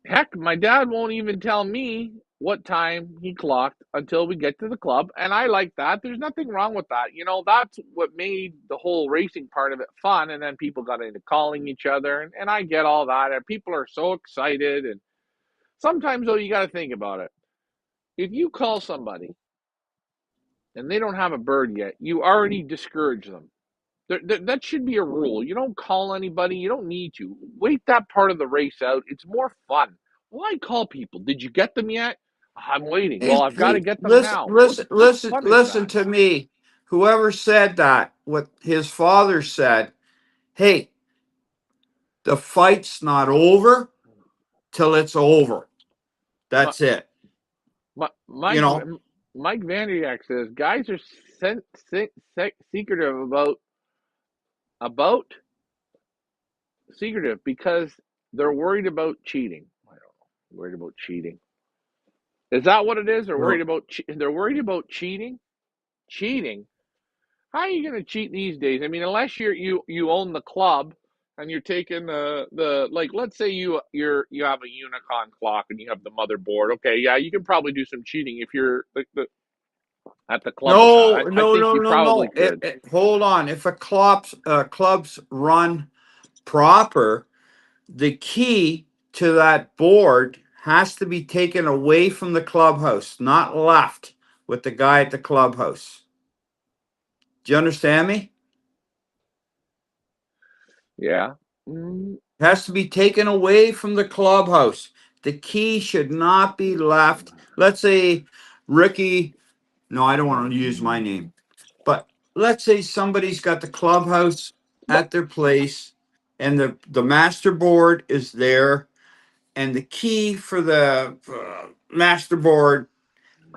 Heck, my dad won't even tell me what time he clocked until we get to the club, and I like that. There's nothing wrong with that. That's what made the whole racing part of it fun, and then people got into calling each other, and I get all that, and people are so excited, and sometimes, though, you got to think about it. If you call somebody and they don't have a bird yet, you already discourage them. That should be a rule. You don't call anybody. You don't need to. Wait that part of the race out. It's more fun. Why call people? Did you get them yet? I'm waiting. Well,
Hey,
I've got to
hey,
get them
listen,
now. What
listen, listen,
fun is
listen
that?
to me. whoever said that, what his father said, hey, the fight's not over till it's over.
Mi-
That's it. You
Mike
know,
Mike Vanderyak says guys are secretive about secretive because they're worried about cheating. I don't know. Worried about cheating. Is that what it is? They're worried
well,
about they're worried about cheating. Cheating. How are you going to cheat these days? I mean, unless you own the club and you're taking the like, let's say you have a Unicon clock and you have the motherboard. Okay, yeah, you can probably do some cheating if you're at the club with that.
no,
I
no,
think
no,
you
no,
probably
no.
could.
Hold on. If a club's run proper, the key to that board has to be taken away from the clubhouse, not left with the guy at the clubhouse. Do you understand me?
Yeah. Mm,
It has to be taken away from the clubhouse. The key should not be left. Let's say Ricky, no, I don't want to use my name, but let's say somebody's got the clubhouse
but
at their place and the master board is there and the key for the master board,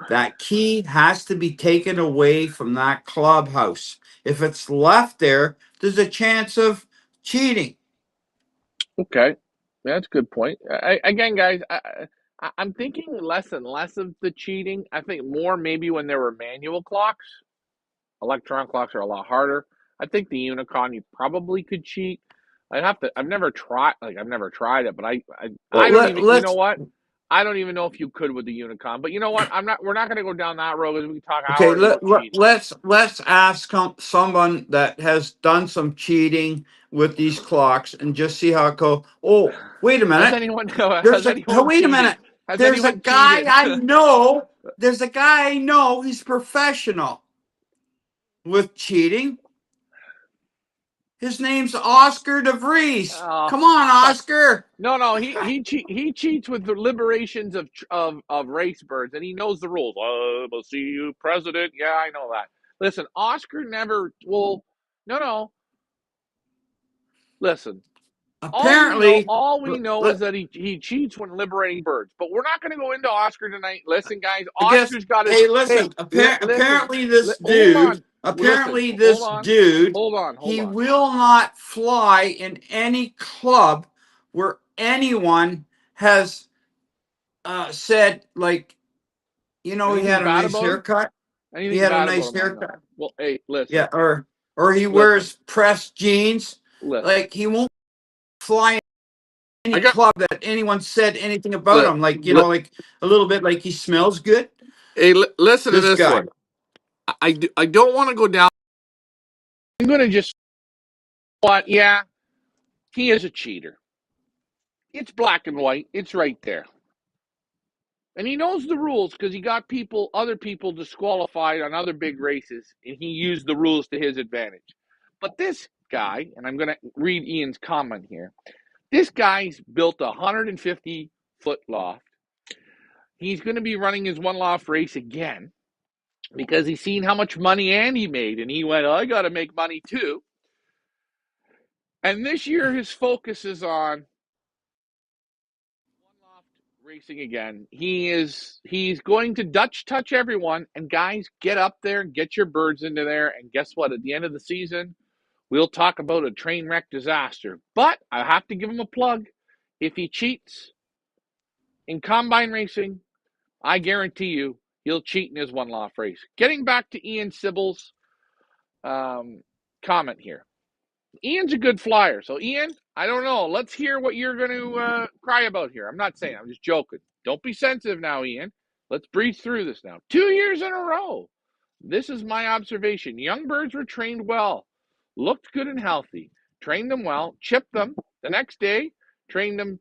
that key has to be taken away from that clubhouse. If it's left there, there's a chance of cheating.
okay, that's a good point. Again, guys, I'm thinking less and less of the cheating. I think more maybe when there were manual clocks. Electron clocks are a lot harder. I think the Unicon you probably could cheat. I'd have to. I've never tried it, but I
Well,
don't even. You know
let's
what? I don't even know if you could with the Unicon. But you know what? I'm not. We're not going to go down that road because we can talk
okay.
hours about cheating.
Let's ask someone that has done some cheating with these clocks and just see how it goes. Oh, wait a
Has
minute.
anyone
There's
has
a
anyone
wait a
cheated?
minute.
Has
There's a
anyone
guy
cheated?
I know. There's a guy I know. He's professional with cheating. His name's Oscar DeVries.
Oh,
Come on, Oscar.
no, no, he cheats with the liberations of race birds, and he knows the rules. We'll see you, president. Yeah, I know that. Listen, Oscar never. Well, no, no. Listen,
Apparently,
all we
l-
know is
l-
that he cheats when liberating birds. But we're not going to go into Oscar tonight. Listen, guys,
I guess.
Oscar's got his.
Hey,
Hey,
listen.
listen.
Hold on.
Listen,
Apparently,
hold
this
on,
dude,
hold on, hold
he
on.
will not fly in any club where anyone has said like, he
Anything
had a
bad
nice
about him?
haircut. He
Anything
had a
bad about
nice
him? I know.
haircut.
Well, hey,
Yeah,
listen,
or he
listen,
wears pressed jeans.
listen.
Like he won't fly in
I
any
got.
club that anyone said anything about
Li,
him. Like
li,
like a little bit like he smells good.
hey, listen to
This
this
guy.
one. I don't want to go down. I'm going to just. What? Yeah, he is a cheater. It's black and white. It's right there. And he knows the rules because he got other people disqualified on other big races, and he used the rules to his advantage. But this guy, and I'm going to read Ian's comment here. This guy's built a 150-foot loft. He's going to be running his one loft race again because he's seen how much money Andy made, and he went, I got to make money too. And this year, his focus is on One-loft racing again. He's going to Dutch touch everyone. And guys, get up there and get your birds into there. And guess what? At the end of the season, we'll talk about a train wreck disaster. But I have to give him a plug. If he cheats in combine racing, I guarantee you he'll cheat in his one-loft race. Getting back to Ian Sybil's um, comment here. Ian's a good flyer. So, Ian, I don't know. Let's hear what you're going to cry about here. I'm not saying, I'm just joking. Don't be sensitive now, Ian. Let's breeze through this now. 2 years in a row. This is my observation. Young birds were trained well, looked good and healthy, trained them well, chipped them the next day, trained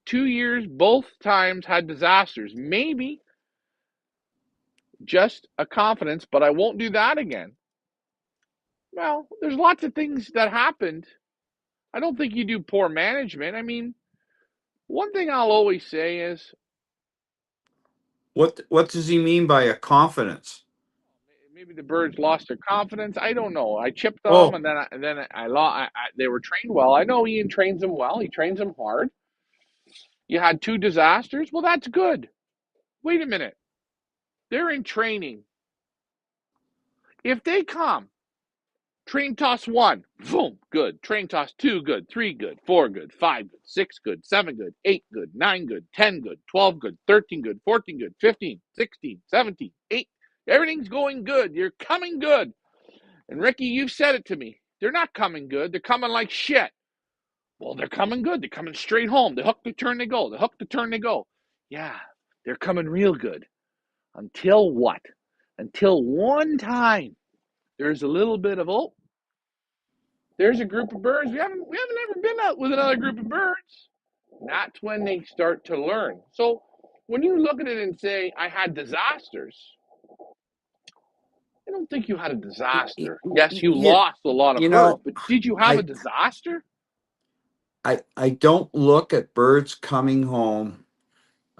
2 years, both times had disasters. Maybe just a confidence, but I won't do that again. Well, there's lots of things that happened. I don't think you do poor management. I mean, one thing I'll always say is
What does he mean by a confidence?
Maybe the birds lost their confidence. I don't know. I chipped them,
Oh,
and then I lost. They were trained well. I know Ian trains them well. He trains them hard. You had two disasters. Well, that's good. Wait a minute. They're in training. If they come, train toss one, boom, good. Train toss two, good. Three, good. Four, good. Five, good. Six, good. Seven, good. Eight, good. Nine, good. 10, good. 12, good. 13, good. 14, good. 15, 16, 17, 8. Everything's going good. You're coming good. And Ricky, you've said it to me. They're not coming good. They're coming like shit. Well, they're coming good. They're coming straight home. The hook, the turn, they go. The hook, the turn, they go. Yeah, they're coming real good. Until what? Until one time there's a little bit of, oh, there's a group of birds. We haven't ever been out with another group of birds. That's when they start to learn. So when you look at it and say, I had disasters, I don't think you had a disaster. Yes, you
you,
lost a lot of
you
birds,
know,
but did you have a
I,
disaster?
I don't look at birds coming home.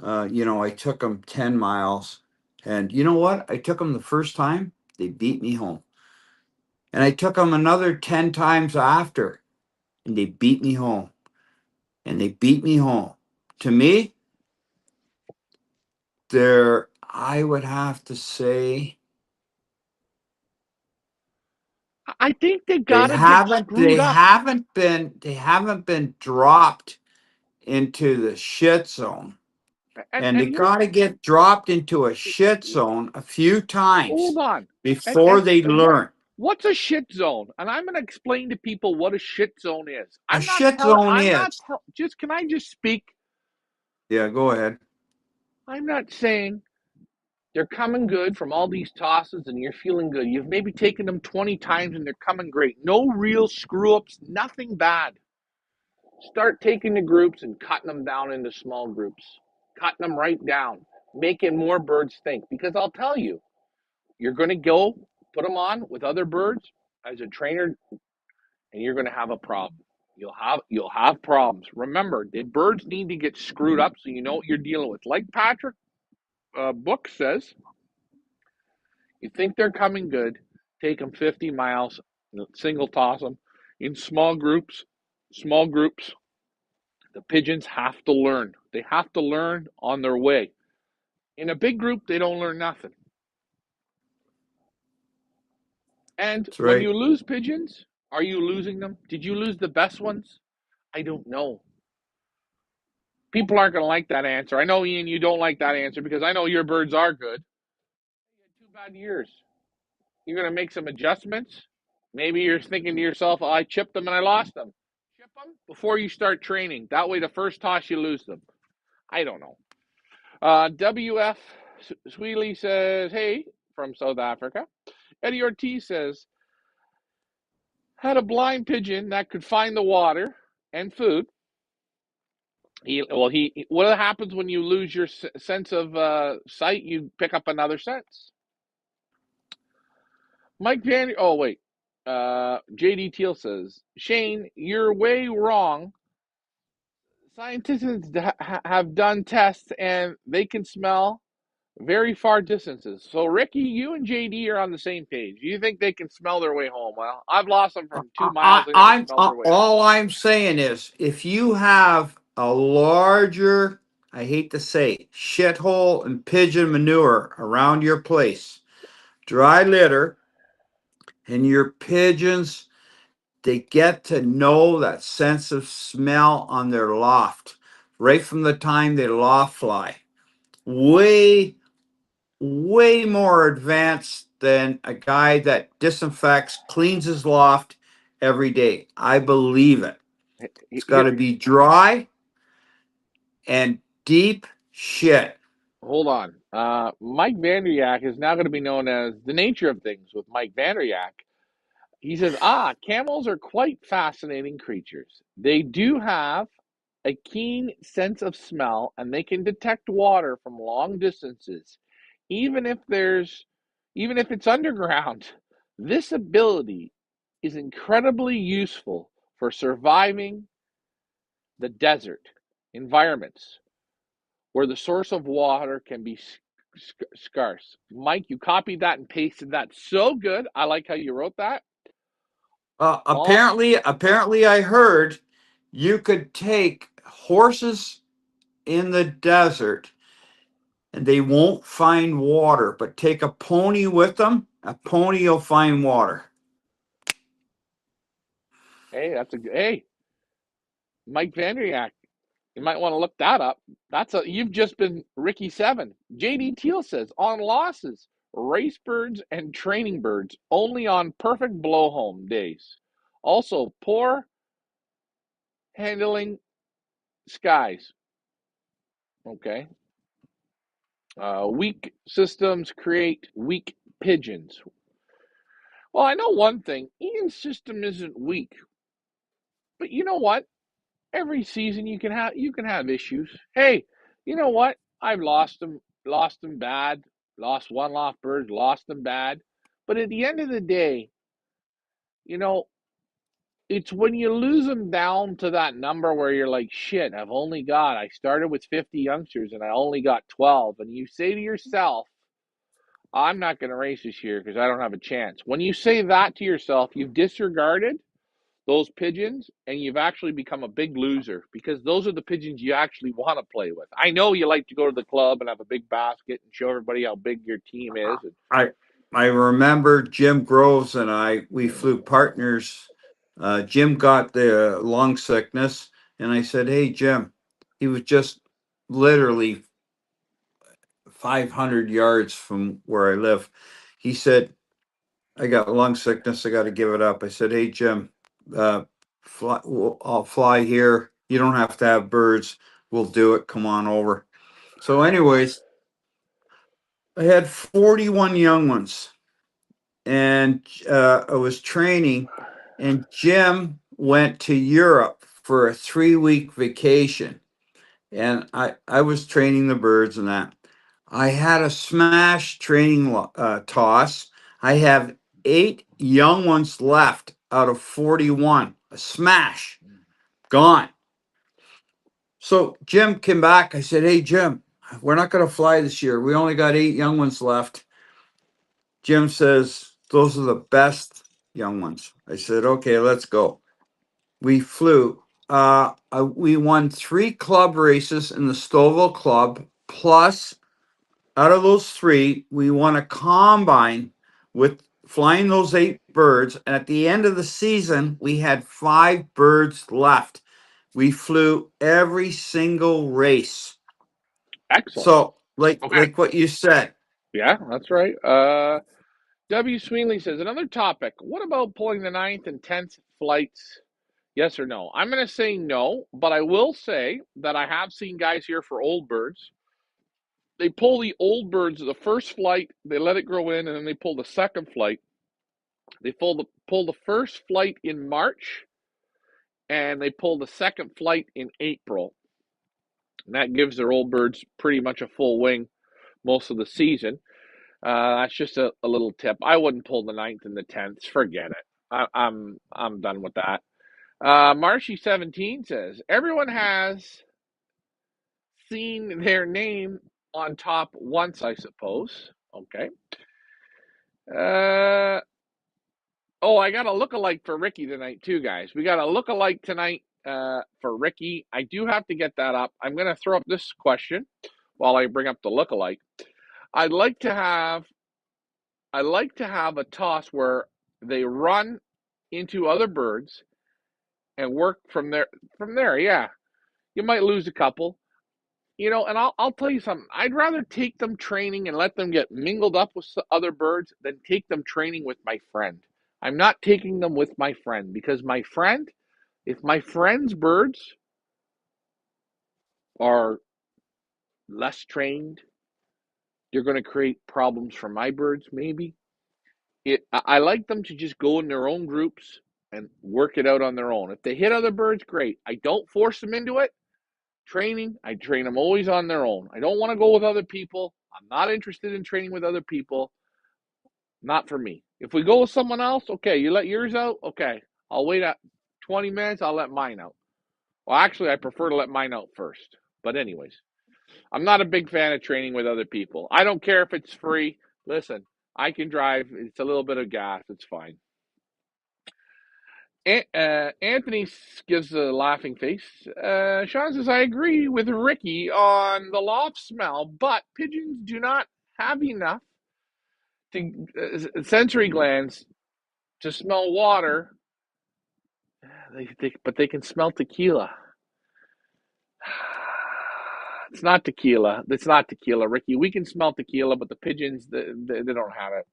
I took them 10 miles, and you know what? I took them the first time, they beat me home. And I took them another 10 times after, and they beat me home. And they beat me home. To me, I would have to say,
I think they
they
got to get
haven't they
screwed up.
haven't been they haven't been dropped into the shit zone.
And
And they
and here's
got to get dropped into a shit zone a few
hold
times
on. And
before
and
they
and what
learn.
what's a shit zone? And I'm going to explain to people what a shit zone is.
A shit zone is.
Just can I just speak?
Yeah, go ahead.
I'm not saying they're coming good from all these tosses and you're feeling good. You've maybe taken them 20 times and they're coming great. No real screw ups, nothing bad. Start taking the groups and cutting them down into small groups, cutting them right down, making more birds think. Because I'll tell you, you're going to go put them on with other birds as a trainer, and you're going to have a problem. You'll have problems. Remember, the birds need to get screwed up so you know what you're dealing with. Like Patrick Book says, you think they're coming good, take them 50 miles, single toss them in small groups. Small groups. The pigeons have to learn. They have to learn on their way. In a big group, they don't learn nothing. And
That's
when
right.
you lose pigeons, are you losing them? Did you lose the best ones? I don't know. People aren't going to like that answer. I know, Ian, you don't like that answer because I know your birds are good. You had 2 bad years. You're going to make some adjustments. Maybe you're thinking to yourself, oh, I chipped them and I lost them. Chip them before you start training. That way, the first toss, you lose them. I don't know. WF Sweely says, hey, from South Africa. Eddie Ortiz says, had a blind pigeon that could find the water and food. What happens when you lose your sense of sight? You pick up another sense. Mike Van. Oh wait, JD Teal says, Shane, you're way wrong. Scientists have done tests and they can smell very far distances. So Ricky, you and JD are on the same page. You think they can smell their way home? Well, I've lost them from 2 miles. They never smelled their way home.
All I'm saying is, if you have a larger, I hate to say, shithole and pigeon manure around your place, dry litter, and your pigeons, they get to know that sense of smell on their loft right from the time they loft fly. Way, way more advanced than a guy that disinfects, cleans his loft every day. I believe it. It's got
Here,
to be dry and deep shit.
hold on. Mike Vanderyak is now going to be known as the nature of things with Mike Vanderyak. He says, camels are quite fascinating creatures. They do have a keen sense of smell and they can detect water from long distances, even if there's even if it's underground. This ability is incredibly useful for surviving the desert environments where the source of water can be Scarce. Mike, you copied that and pasted that so good. I like how you wrote that. Oh,
Apparently, I heard you could take horses in the desert and they won't find water, but take a pony with them. A pony will find water.
hey, that's a good. Hey, Mike Vandriak. You might want to look that up. You've just been Ricky Seven. JD Teal says on losses, race birds and training birds only on perfect blow home days. Also, poor handling skies. Okay. Weak systems create weak pigeons. Well, I know one thing. Ian's system isn't weak, but you know what? Every season you can have issues. Hey, you know what? I've lost them bad, lost one-loft birds, lost them bad. But at the end of the day, you know, it's when you lose them down to that number where you're like, shit, I started with 50 youngsters and I only got 12. And you say to yourself, I'm not going to race this year because I don't have a chance. When you say that to yourself, you've disregarded those pigeons and you've actually become a big loser because those are the pigeons you actually want to play with. I know you like to go to the club and have a big basket and show everybody how big your team is.
I I remember Jim Groves and we flew partners. Jim got the lung sickness, and I said, "Hey, Jim," he was just literally 500 yards from where I live. He said, "I got lung sickness. I got to give it up." I said, "Hey, Jim, uh, I'll fly here. You don't have to have birds. We'll do it. Come on over." So, anyways, I had 41 young ones, and I was training, and Jim went to Europe for a 3 week vacation, and I was training the birds and that. I had a smash training toss. I have 8 young ones left out of 41. A smash, gone. So Jim came back. I said, "Hey, Jim, we're not going to fly this year. We only got 8 young ones left." Jim says, "Those are the best young ones." I said, "Okay, let's go." We flew. We won 3 club races in the Stouffville Club. Plus, out of those 3, we won a combine with flying those 8 birds. And at the end of the season, we had 5 birds left. We flew every single race.
Excellent.
So,
Okay.
like what you said,
Yeah, that's right. W. Sweenley says another topic. What about pulling the ninth and 10th flights? Yes or no? I'm going to say no, but I will say that I have seen guys here for old birds. They pull the old birds the first flight, they let it grow in, and then they pull the second flight. They pull the first flight in March, and they pull the second flight in April. And that gives their old birds pretty much a full wing most of the season. That's just a little tip. I wouldn't pull the ninth and the 10th. Forget it. I'm done with that. Marshy17 says everyone has seen their name on top once, I suppose. Okay. Uh, oh, I got a look-alike for Ricky tonight too, guys. We got a look-alike tonight for Ricky. I do have to get that up. I'm going to throw up this question while I bring up the look-alike. I'd like to have a toss where they run into other birds and work from there. From there, yeah, you might lose a couple, and I'll tell you something. I'd rather take them training and let them get mingled up with other birds than take them training with my friend. I'm not taking them with my friend because if my friend's birds are less trained, they're going to create problems for my birds. Maybe I like them to just go in their own groups and work it out on their own. If they hit other birds, great. I don't force them into it. Training, I train them always on their own. I don't want to go with other people. I'm not interested in training with other people. Not for me. If we go with someone else, okay, you let yours out, okay. I'll wait 20 minutes, I'll let mine out. Well, actually, I prefer to let mine out first. But anyways. I'm not a big fan of training with other people. I don't care if it's free. Listen, I can drive. It's a little bit of gas. It's fine. Anthony gives a laughing face. Sean says, I agree with Ricky on the loft smell, but pigeons do not have enough sensory glands to smell water. But they can smell tequila. It's not tequila. It's not tequila, Ricky. We can smell tequila, but the pigeons, they don't have it.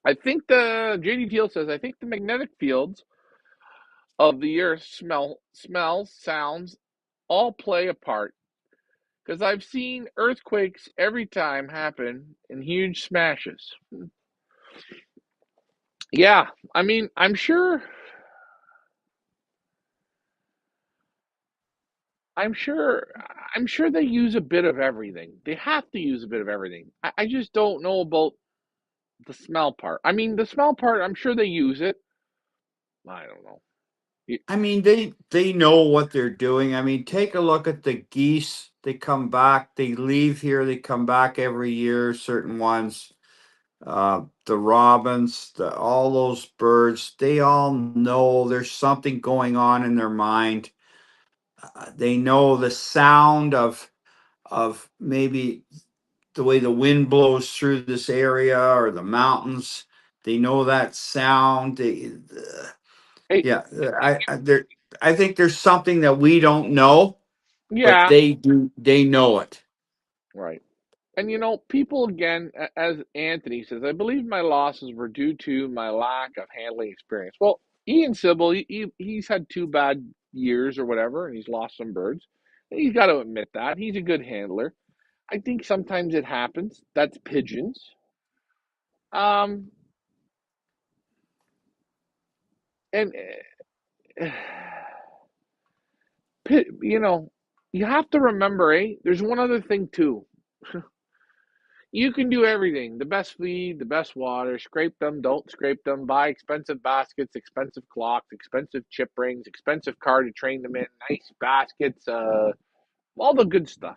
I think the JD Teal says, I think the magnetic fields of the earth smells, sounds, all play a part. Because I've seen earthquakes every time happen in huge smashes. Yeah, I mean, I'm sure, I'm sure they use a bit of everything. They have to use a bit of everything. I just don't know about the smell part. I mean, the smell part, I'm sure they use it. I don't know.
I mean, they know what they're doing. I mean, take a look at the geese. They come back. They leave here. They come back every year. Certain ones, the robins, all those birds. They all know there's something going on in their mind. They know the sound of maybe the way the wind blows through this area or the mountains. They know that sound.
Hey,
Yeah, I think there's something that we don't know, but
yeah,
they do. They know it.
right. And people again, as Anthony says, I believe my losses were due to my lack of handling experience. Well, Ian Sybil, he's had 2 bad years or whatever, and he's lost some birds. And he's got to admit that he's a good handler. I think sometimes it happens. That's pigeons. Um, and you know, you have to remember, there's one other thing too. You can do everything: the best feed, the best water, scrape them, don't scrape them, buy expensive baskets, expensive clocks, expensive chip rings, expensive car to train them in, nice baskets, all the good stuff.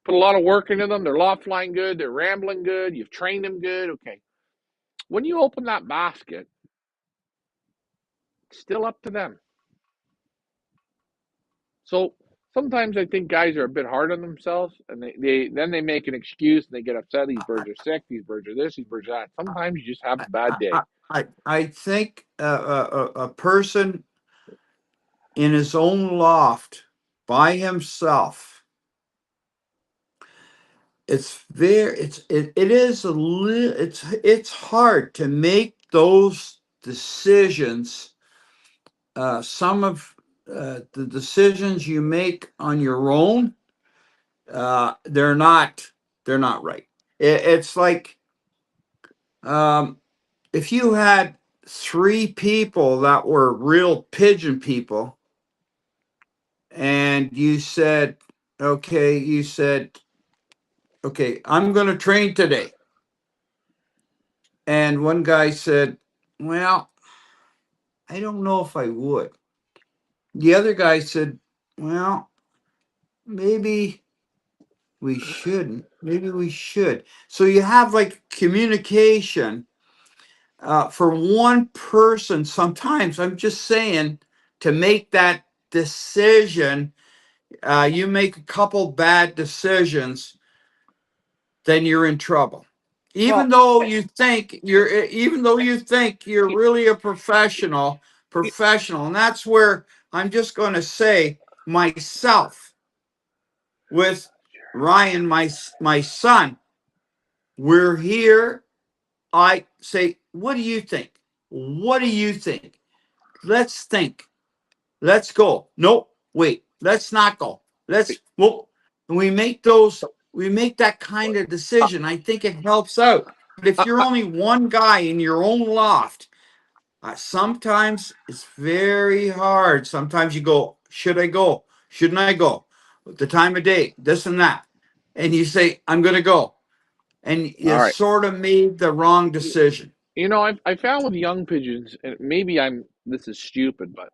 Put a lot of work into them. They're loft flying good, they're rambling good, you've trained them good. Okay. When you open that basket, it's still up to them. So sometimes I think guys are a bit hard on themselves, and they make an excuse and they get upset. These birds are sick. These birds are this. These birds are that. Sometimes you just have a bad day.
I think a person in his own loft by himself. It is it's hard to make those decisions. Some of the decisions you make on your own, they're not right. It's like, um, if you had three people that were real pigeon people, and you said, okay, I'm going to train today. And one guy said, well, I don't know if I would. The other guy said, well, maybe we shouldn't. Maybe we should. So you have like communication. For one person, sometimes I'm just saying, to make that decision, you make a couple bad decisions, then you're in trouble.
Well,
Even though you think you're really a professional, and that's where I'm just going to say myself with Ryan, my son, we're here. I say, what do you think? What do you think? Let's think. Let's go. Nope. Wait. Let's not go. Well, we make that kind of
uh,
decision. I think it helps out. But if you're
uh,
only one guy in your own loft, sometimes it's very hard. Sometimes you go, should I go? Shouldn't I go? The time of day, this and that. And you say, I'm going to go. And you
all right.
sort of made the wrong decision.
I found with young pigeons, and maybe this is stupid, but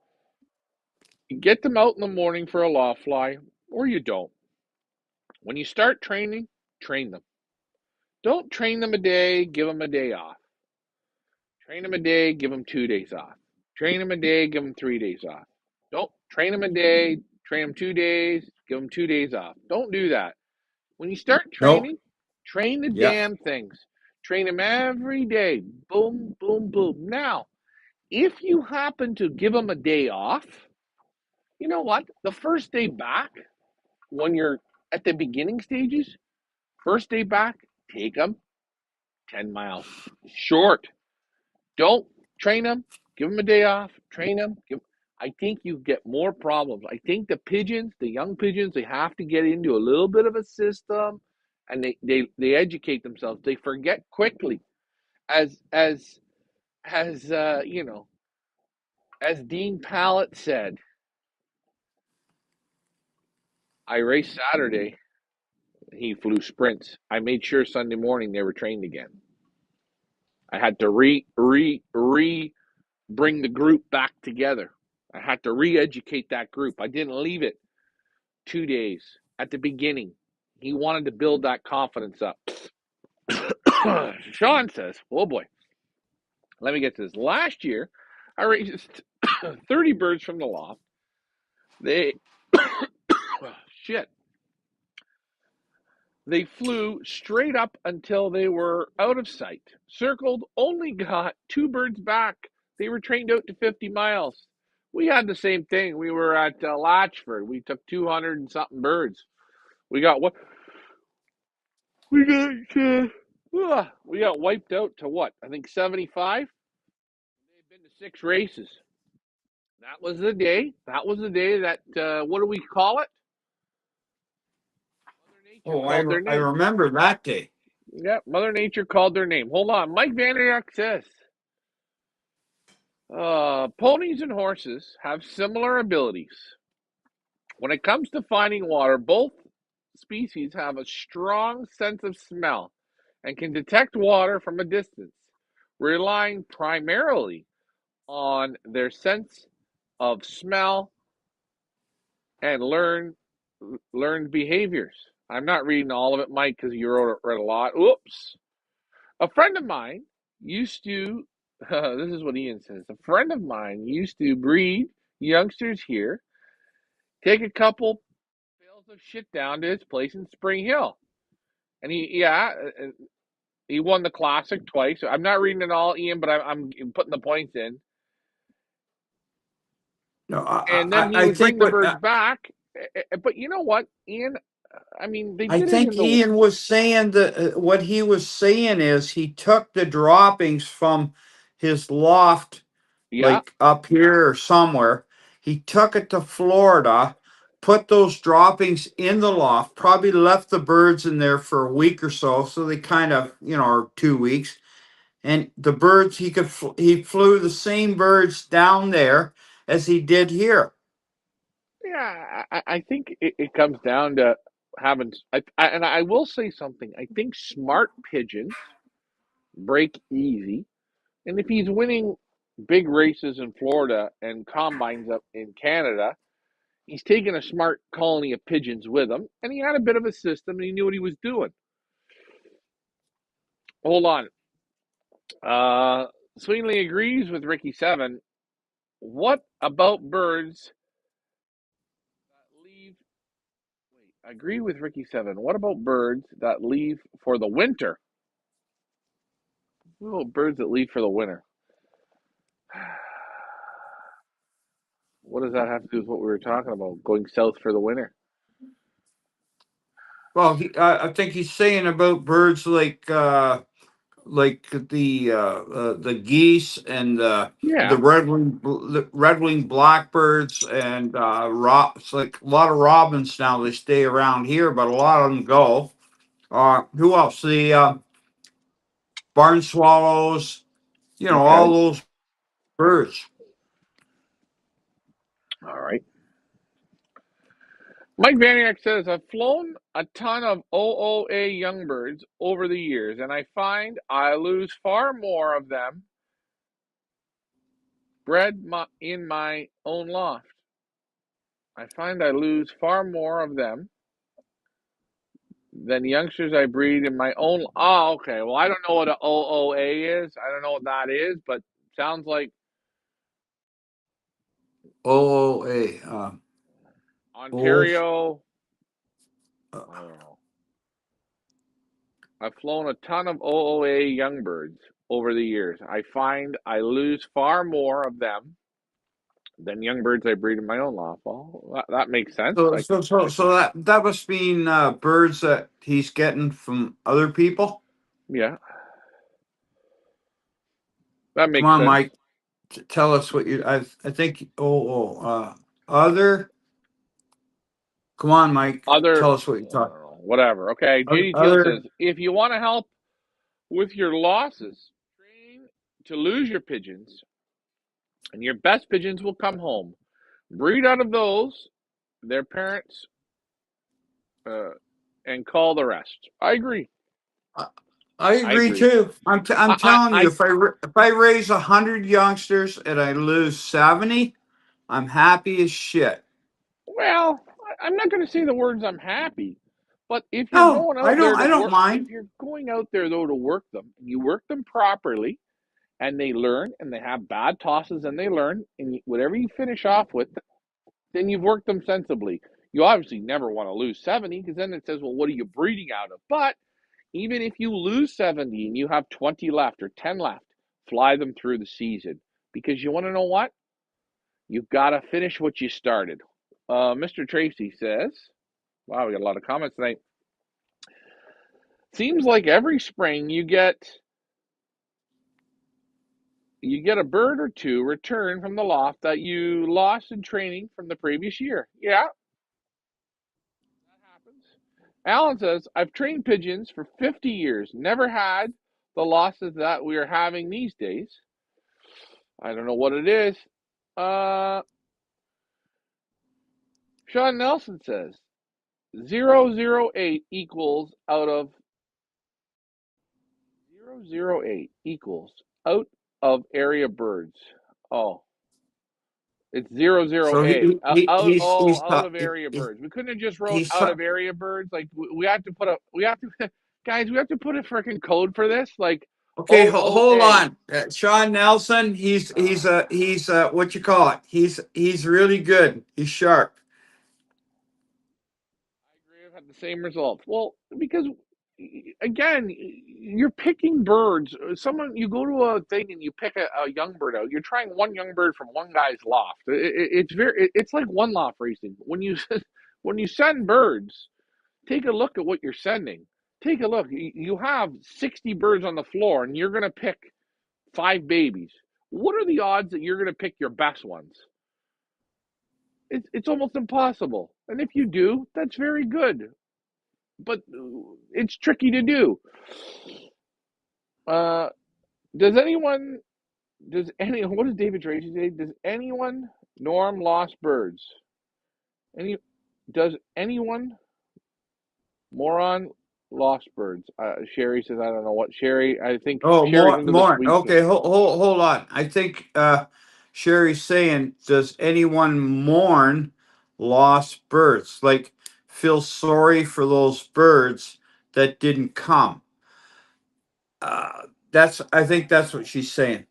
you get them out in the morning for a loft fly, or you don't. When you start training, train them. Don't train them a day, give them a day off. Train them a day, give them 2 days off. Train them a day, give them 3 days off. Don't train them a day, train them 2 days, give them 2 days off. Don't do that. When you start
No.
training, train the
Yeah.
damn things. Train them every day. Boom, boom, boom. Now, if you happen to give them a day off, you know what? The first day back, when you're at the beginning stages, first day back, take them 10 miles. Short. Don't train them. Give them a day off. Train them. I think you get more problems. I think the pigeons, the young pigeons, they have to get into a little bit of a system, and they educate themselves. They forget quickly, as you know, as Dean Pallett said. I raced Saturday. He flew sprints. I made sure Sunday morning they were trained again. I had to bring the group back together. I had to re-educate that group. I didn't leave it 2 days at the beginning. He wanted to build that confidence up. Sean says, oh boy, let me get to this. Last year, I raised 30 birds from the loft. They, shit, they flew straight up until they were out of sight. Circled, only got 2 birds back. They were trained out to 50 miles. We had the same thing. We were at Latchford. We took 200 and something birds. We got what? We got we got wiped out to what? I think 75. They've been to 6 races. That was the day. That was the day that what do we call it? Mother Nature
Oh,
called their
I
name.
remember that day.
Yeah, Mother Nature called their name. Hold on, Mike Vanderyak says ponies and horses have similar abilities. When it comes to finding water, both species have a strong sense of smell and can detect water from a distance, relying primarily on their sense of smell and learned behaviors. I'm not reading all of it, Mike, because you read a lot. Oops. A friend of mine used to. This is what Ian says. A friend of mine used to breed youngsters here, take a couple bales of shit down to his place in Spring Hill, and he won the classic twice. I'm not reading it all, Ian, but I'm putting the points in.
No,
And then he
I
would bring
think
the
what
birds back. But you know what, Ian? I mean, they
I
did it
think
in the
Ian was saying that what he was saying is he took the droppings from his loft,
yeah,
like up here or somewhere. He took it to Florida, put those droppings in the loft, probably left the birds in there for a week or so, so they kind of, or 2 weeks. And the birds he flew the same birds down there as he did here.
yeah. I think it comes down to having. And I will say something. I think smart pigeons break easy, and if he's winning big races in Florida and combines up in Canada, he's taking a smart colony of pigeons with him, and he had a bit of a system, and he knew what he was doing. Hold on. Sweenley agrees with Ricky Seven. What about birds that leave? Wait, I agree with Ricky Seven. What about birds that leave for the winter? What about birds that leave for the winter? What does that have to do with what we were talking about? Going south for the winter?
Well, I think he's saying about birds like the geese and the
Yeah,
red winged blackbirds and it's like a lot of robins now. They stay around here, but a lot of them go. Who else? The barn swallows.
okay.
All those birds.
All right. Mike Vaniak says, I've flown a ton of OOA young birds over the years, and I find I lose far more of them bred in my own loft. I find I lose far more of them Then youngsters I breed in my own. Oh, okay. Well, I don't know what a OOA is. I don't know what that is, but sounds like
OOA. Old.
Ontario.
Uh,
I don't know. I've flown a ton of OOA young birds over the years. I find I lose far more of them than young birds I breed in my own loft. Well, that makes sense.
so that must mean birds that he's getting from other people.
Yeah, that
Come
makes
on,
sense.
Mike. Tell us what you. I think. Other. Come on, Mike.
Other,
Tell us what you
I don't
thought.
know, whatever. Okay, JD Teal
Other.
says if you want to help with your losses, train to lose your pigeons, and your best pigeons will come home. Breed out of those, their parents, uh, and call the rest. I agree.
I I
I
agree
agree.
too. I'm telling you,
I
if I raise 100 youngsters and I lose 70, I'm happy as shit.
well, I'm not going to say the words I'm happy, but if you're
No,
going out there to
I don't
work, if
mind.
you're going out there though to work them, and you work them properly, and they learn, and they have bad tosses, and they learn, and whatever you finish off with, then you've worked them sensibly. You obviously never want to lose 70 because then it says, well, what are you breeding out of? But even if you lose 70 and you have 20 left or 10 left, fly them through the season because you want to know what? You've got to finish what you started. Mr. Tracy says, wow, we got a lot of comments tonight. Seems like every spring you get a bird or two return from the loft that you lost in training from the previous year. Yeah, that happens. Alan says, I've trained pigeons for 50 years, never had the losses that we are having these days. I don't know what it is. Uh, Sean Nelson says, 008 equals out of 008 equals out of area birds. Oh, it's zero zero
So
eight out
ta-
of area birds. We couldn't have just wrote
he's
out
ta-
of area birds. Like we have to put a we have to guys. We have to put a freaking code for this. Like
okay. Hold
OOA.
on, Sean Nelson. What you call it? He's really good. He's sharp.
I agree. I've had the same results. Well, because again, you're picking birds. Someone you go to a thing and you pick a young bird out. You're trying one young bird from one guy's loft. It's like one loft racing. When you when you send birds, take a look at what you're sending. Take a look. You have 60 birds on the floor, and you're going to pick five babies. What are the odds that you're going to pick your best ones? It's almost impossible. And if you do, that's very good. But it's tricky to do. Uh, does anyone? Does any? What does David Tracy say? Does anyone norm lost birds? Any? Does anyone moron lost birds? Sherry says I don't know what Sherry. I think
Oh,
Sherry's into the
more.
sweet thing.
Okay, hold on. I think Sherry's saying, does anyone mourn lost birds? Like, feel sorry for those birds that didn't come? I think that's what she's saying,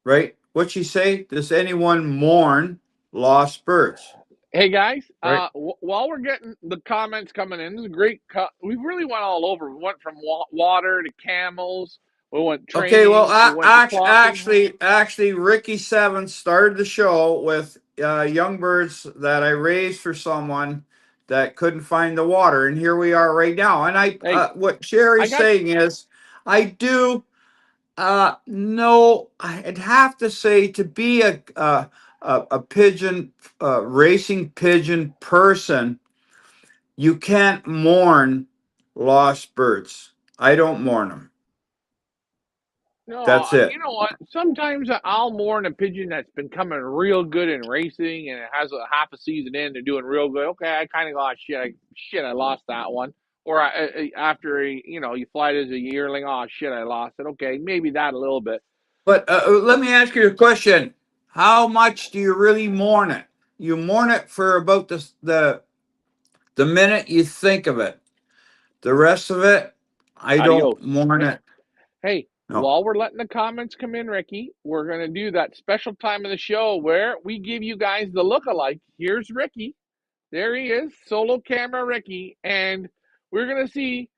right? What she say? Does anyone mourn lost birds?
Hey guys,
Right?
while we're getting the comments coming in, this is a great. We really went all over. We went from water to camels. We went
Okay, well,
training. We went to clopping.
Ricky Seven started the show with young birds that I raised for someone that couldn't find the water, and here we are right now. And
Hey,
what
I
Sherry's
got.
saying is, I do no, I'd have to say to be a pigeon racing pigeon person, you can't mourn lost birds. I don't mourn them.
No,
That's it.
you know what? Sometimes I'll mourn a pigeon that's been coming real good in racing, and it has a half a season in. They're doing real good. Okay, I kind of go, oh, shit, I lost that one. Or after you fly it as a yearling. Oh shit, I lost it. Okay, maybe that a little bit.
But let
But
me ask you a question. How much do you really mourn it? You mourn it for about the minute you think of it. The rest of it, I don't
Adios.
mourn
Hey,
it.
hey,
No.
while we're letting the comments come in, Ricky, we're going to do that special time of the show where we give you guys the look-alike. Here's Ricky. There he is, solo camera Ricky. And we're going to see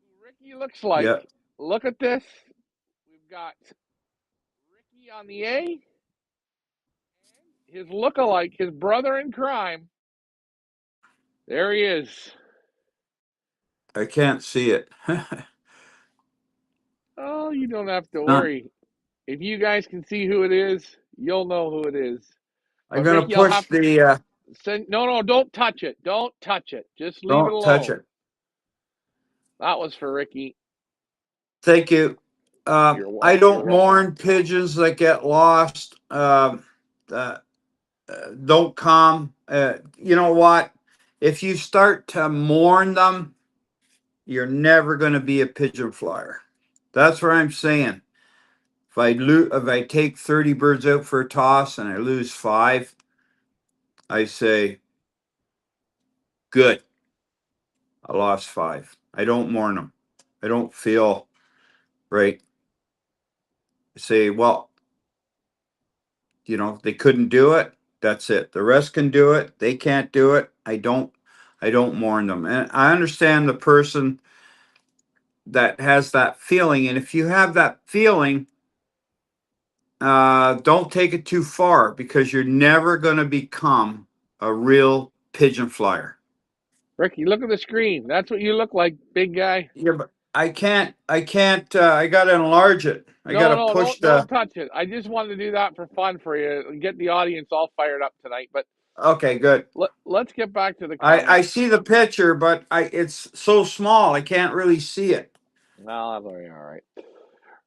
who Ricky looks like.
Yeah,
Look at this. We've got Ricky on the A, his look-alike, his brother in crime. There he is.
I can't see it.
Oh, you don't have to
None.
worry. If you guys can see who it is, you'll know who it is.
I'm
But
gonna
Ricky, I'll have
push
to
the.
send. No, no, don't touch it. Don't touch it. Just leave it
Don't touch
alone.
it.
That was for Ricky.
Thank you. I
You're
don't
welcome.
mourn pigeons that get lost. Uh, don't come. You know what? If you start to mourn them, you're never going to be a pigeon flyer. That's what I'm saying. If I take 30 birds out for a toss and I lose five, I say, good. I lost five. I don't mourn them. I don't feel right. I say, well, they couldn't do it. That's it. The rest can do it. They can't do it. I don't mourn them. And I understand the person that has that feeling. And if you have that feeling, don't take it too far because you're never going to become a real pigeon flyer.
Ricky, look at the screen. That's what you look like, big guy.
Yeah, but I can't, I got to enlarge it. I got
No,
to
no,
push
don't
the,
touch it. I just wanted to do that for fun for you and get the audience all fired up tonight. But
okay, good.
let's get back to the
I
comments.
see the picture, but it's so small, I can't really see it.
Well, that's all right.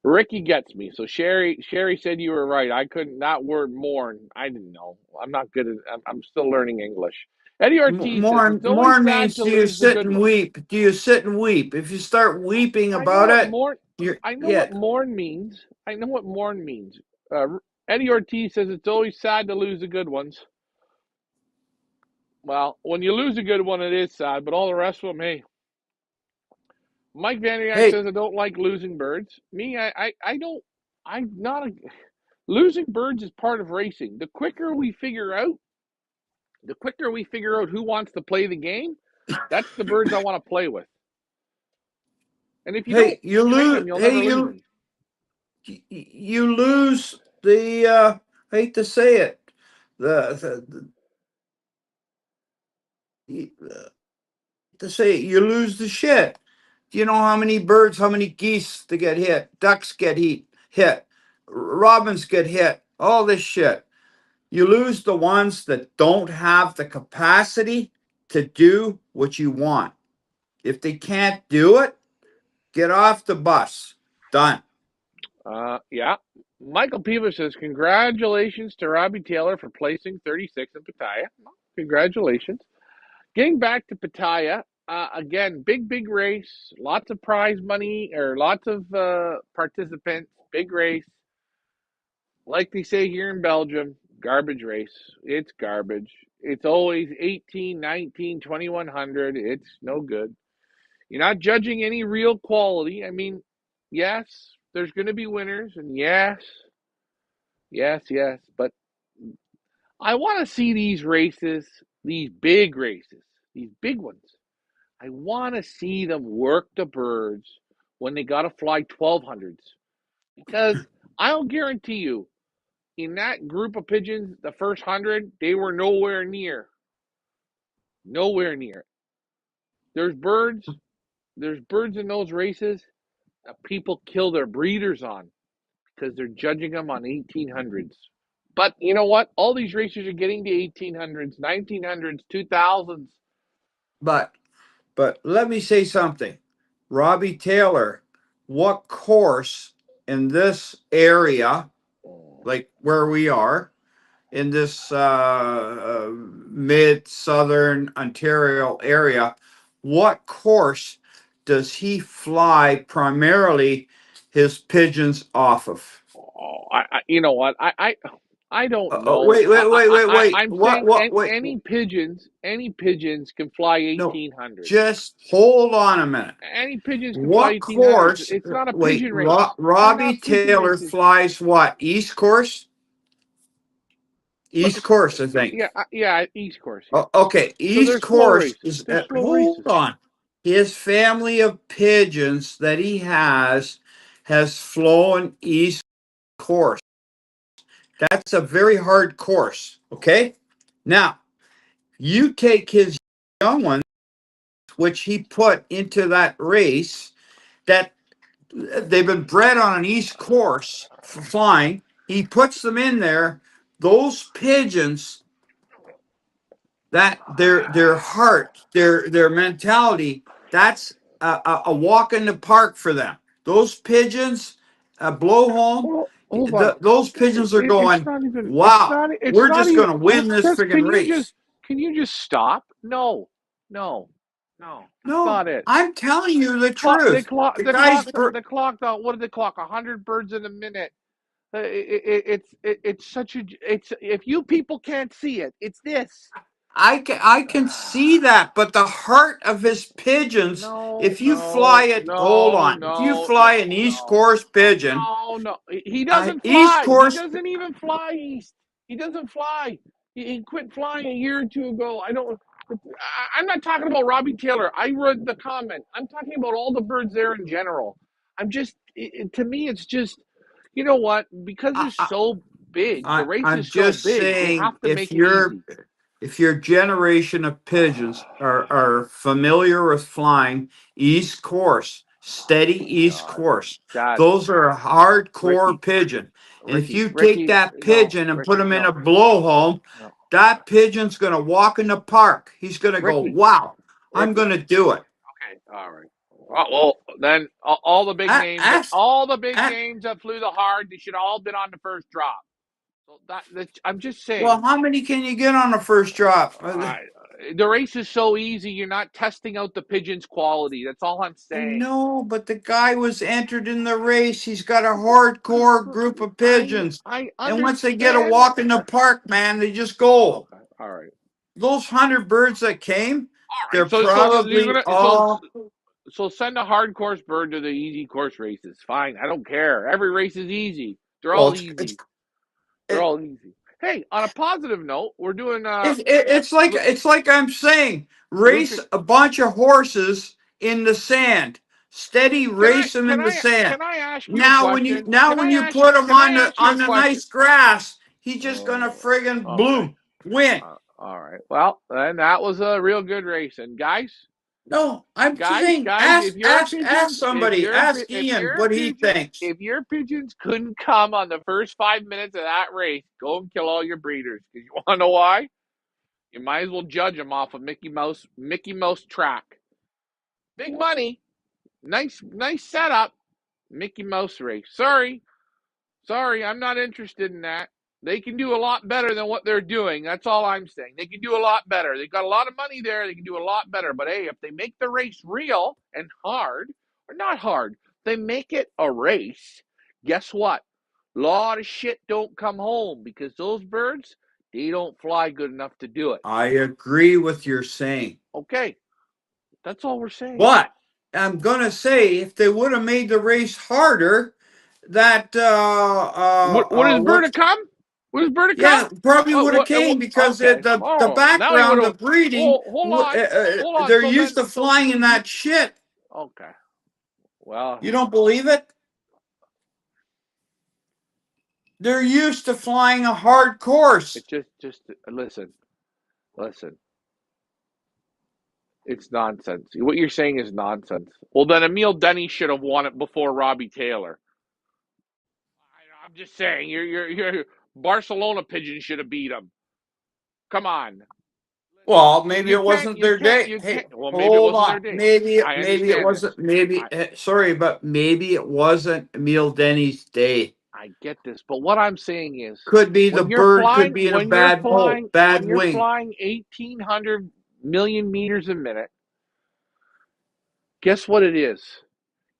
Ricky gets me. So Sherry said you were right. I couldn't that word mourn. I didn't know. I'm not good at. I'm still learning English. Eddie Ortiz says
Mourn,
it's always
mourn
sad
means
to
do you
lose the
sit
good
and
ones.
weep? Do you sit and weep? If you start weeping
I know
about
what
it,
mourn.
you're
I know
yeah.
what mourn means. I know what mourn means. Eddie Ortiz says it's always sad to lose the good ones. Well, when you lose a good one, it is sad, but all the rest of them, hey. Mike Vanderyak
Hey,
says I don't like losing birds. Me, I don't. I'm not a. Losing birds is part of racing. The quicker we figure out who wants to play the game, that's the birds I want to play with. And if you don't
hey, you
train
lose.
them, you'll
Hey,
never lose them.
you lose the. I hate to say it. The to say it, you lose the shit. Do you know how many birds, how many geese to get hit? Ducks get hit. Robins get hit. All this shit. You lose the ones that don't have the capacity to do what you want. If they can't do it, get off the bus. Done.
Yeah. Michael Peebles says congratulations to Robbie Taylor for placing 36 in Pattaya. Well, congratulations. Getting back to Pattaya, again, big race, lots of prize money or lots of participants, big race. Like they say here in Belgium, garbage race. It's garbage. It's always 18, 19, 2100. It's no good. You're not judging any real quality. I mean, yes, there's going to be winners, and yes, but I want to see these races, these big races, these big ones. I want to see them work the birds when they got to fly 1200s because I'll guarantee you, in that group of pigeons, the first 100, they were nowhere near. There's birds, there's birds in those races that people kill their breeders on because they're judging them on 1800s. But you know what? All these racers are getting to 1800s, 1900s, 2000s.
But let me say something. Robbie Taylor, what course in this area, like where we are, in this mid southern Ontario area, what course does he fly primarily his pigeons off of?
Oh, you know what? I don't know.
Wait, wait, wait, wait, wait.
I'm
What?
saying
What? Wait.
any pigeons can fly
No,
1800s.
just hold on a minute.
Any pigeons can fly
What
1800s.
course?
It's not a
Wait,
pigeon race. They're
Robbie
not pigeon
Taylor
races.
flies what? East course?
So,
East course, I think.
yeah, yeah, East course, yeah.
Okay,
So they're
East
slow
course
races.
is.
They're slow
Hold
races.
on. His family of pigeons that he has flown East course. That's a very hard course. Okay. Now you take his young ones, which he put into that race. That they've been bred on an east course for flying. He puts them in there. Those pigeons, that their heart, their mentality, that's a walk in the park for them. Those pigeons, blow home.
Well, hold on.
Those pigeons are
It's
going,
not even. It's
wow,
not. It's
we're
not
just
even.
going to win this
Just
friggin' race.
can you just stop? No, no, no. That's
No,
not it.
I'm telling you the
Clock. They
truth.
clock.
The
The
guy's
clock. The clock. What did they clock? 100 birds in a minute. It's such a. It's if you people can't see it, it's this.
I can see that, but the heart of his pigeons,
No,
if you fly
no,
it, hold
no,
on. If you
no,
fly an
no,
East
no,
Course pigeon,
no, no. He doesn't
East
fly. He
Course,
doesn't even fly east. He doesn't fly. He quit flying a year or two ago. I don't. I'm not talking about Robbie Taylor. I read the comment. I'm talking about all the birds there in general. I'm just. To me, it's just. You know what? Because
I,
they're so big, the race
I'm
is so
just
big. They
saying
have to make it easy.
if your generation of pigeons are familiar with flying East Course, steady
Oh my
East
God,
Course,
Dad,
those are a hardcore
Ricky,
pigeon. And if you take
Ricky,
that
no,
pigeon and put
Ricky,
him in
no,
a blowhome,
no,
that pigeon's going to walk in the park. He's going to go,
Ricky,
wow, I'm
Ricky.
going to do it.
Okay, all right. Well, then all the big names,
Ask,
all the big
ask,
names that flew the hard, they should have all been on the first drop. So I'm just
well,
saying,
how many can you get on the first drop?
I, the race is so easy. You're not testing out the pigeon's quality. That's all I'm
I
saying.
know, but the guy was entered in the race. He's got a hardcore group of pigeons.
I
And once they get a
understand.
walk in the park, man, they just go.
Okay, all right,
Those 100 birds that came,
all right.
they're
So you're
probably
gonna
all.
so send a hard course bird to the easy course races. Fine, I don't care. Every race is easy. They're
Well,
all easy. They're
it,
all easy. Hey, on a positive note, we're doing
it's like I'm saying, race
Lucas.
a bunch of horses in the sand, steady race them in the sand.
Can I ask you a question?
Now when you put them
Can I ask you a
on the
question?
nice grass, he's just gonna
Oh,
friggin'
okay.
bloom, win.
All right. Well, then that was a real good race. And
No, I'm just saying,
if your
ask
pigeons,
somebody, ask Ian what he thinks.
if your pigeons couldn't come on the first 5 minutes of that race, go and kill all your breeders. Because you want to know why? You might as well judge them off of Mickey Mouse track. Big money, nice setup. Mickey Mouse race. Sorry, I'm not interested in that. They can do a lot better than what they're doing. That's all I'm saying. They can do a lot better. They've got a lot of money there. They can do a lot better. But hey, if they make the race real and hard, or not hard, they make it a race, guess what? A lot of shit don't come home because those birds, they don't fly good enough to do it.
I agree with your saying.
Okay, that's all we're saying.
But I'm gonna say if they would have made the race harder, that
Would his bird
what
have come? Would his bird have come?
yeah, probably would have came because
Okay.
the
Oh, now he would
background
have.
of breeding,
Oh, hold on.
they're used to flying in that shit.
Okay. Well,
You don't believe it? They're used to flying a hard course.
it just listen. It's nonsense. What you're saying is nonsense. Well, then Emil Denny should have won it before Robbie Taylor. I'm just saying, you're Barcelona pigeon should have beat him. Come on. Listen,
Well, maybe it wasn't
you
their
can't,
day.
you
Hey,
can't. Well, maybe it
hold
wasn't
on.
their day. I
Maybe it
understand this.
wasn't. Maybe
I
sorry, but maybe it wasn't Emil Denny's day.
I get this, but what I'm saying is,
Could be the bird could be in a bad
when you're
wing.
flying 1,800 million meters a minute, guess what it is?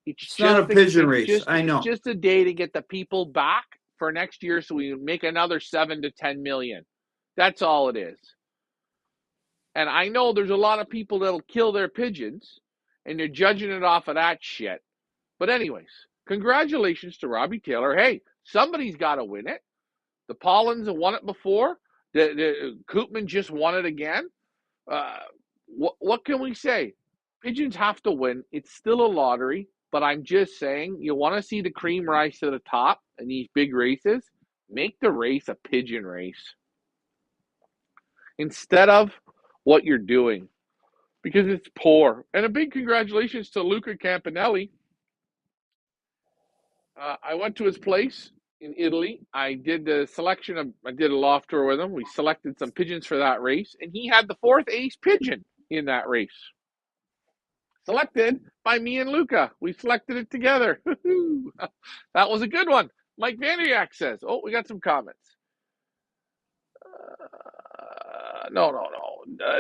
It's not a pigeon race. I
It's
know.
just a day to get the people back for next year so we make another 7 to 10 million. That's all it is. And I know there's a lot of people that'll kill their pigeons, and they're judging it off of that shit. But anyways, congratulations to Robbie Taylor. Hey, somebody's got to win it. The Pollins have won it before. The Koopman just won it again. Uh, what can we say? Pigeons have to win. It's still a lottery, but I'm just saying, you want to see the cream rise to the top in these big races, make the race a pigeon race instead of what you're doing, because it's poor. And a big congratulations to Luca Campanelli. I went to his place in Italy. I did a loft tour with him. We selected some pigeons for that race, and he had the fourth ace pigeon in that race. Selected by me and Luca. We selected it together. That was a good one. Mike Vandriak says, oh, we got some comments. No.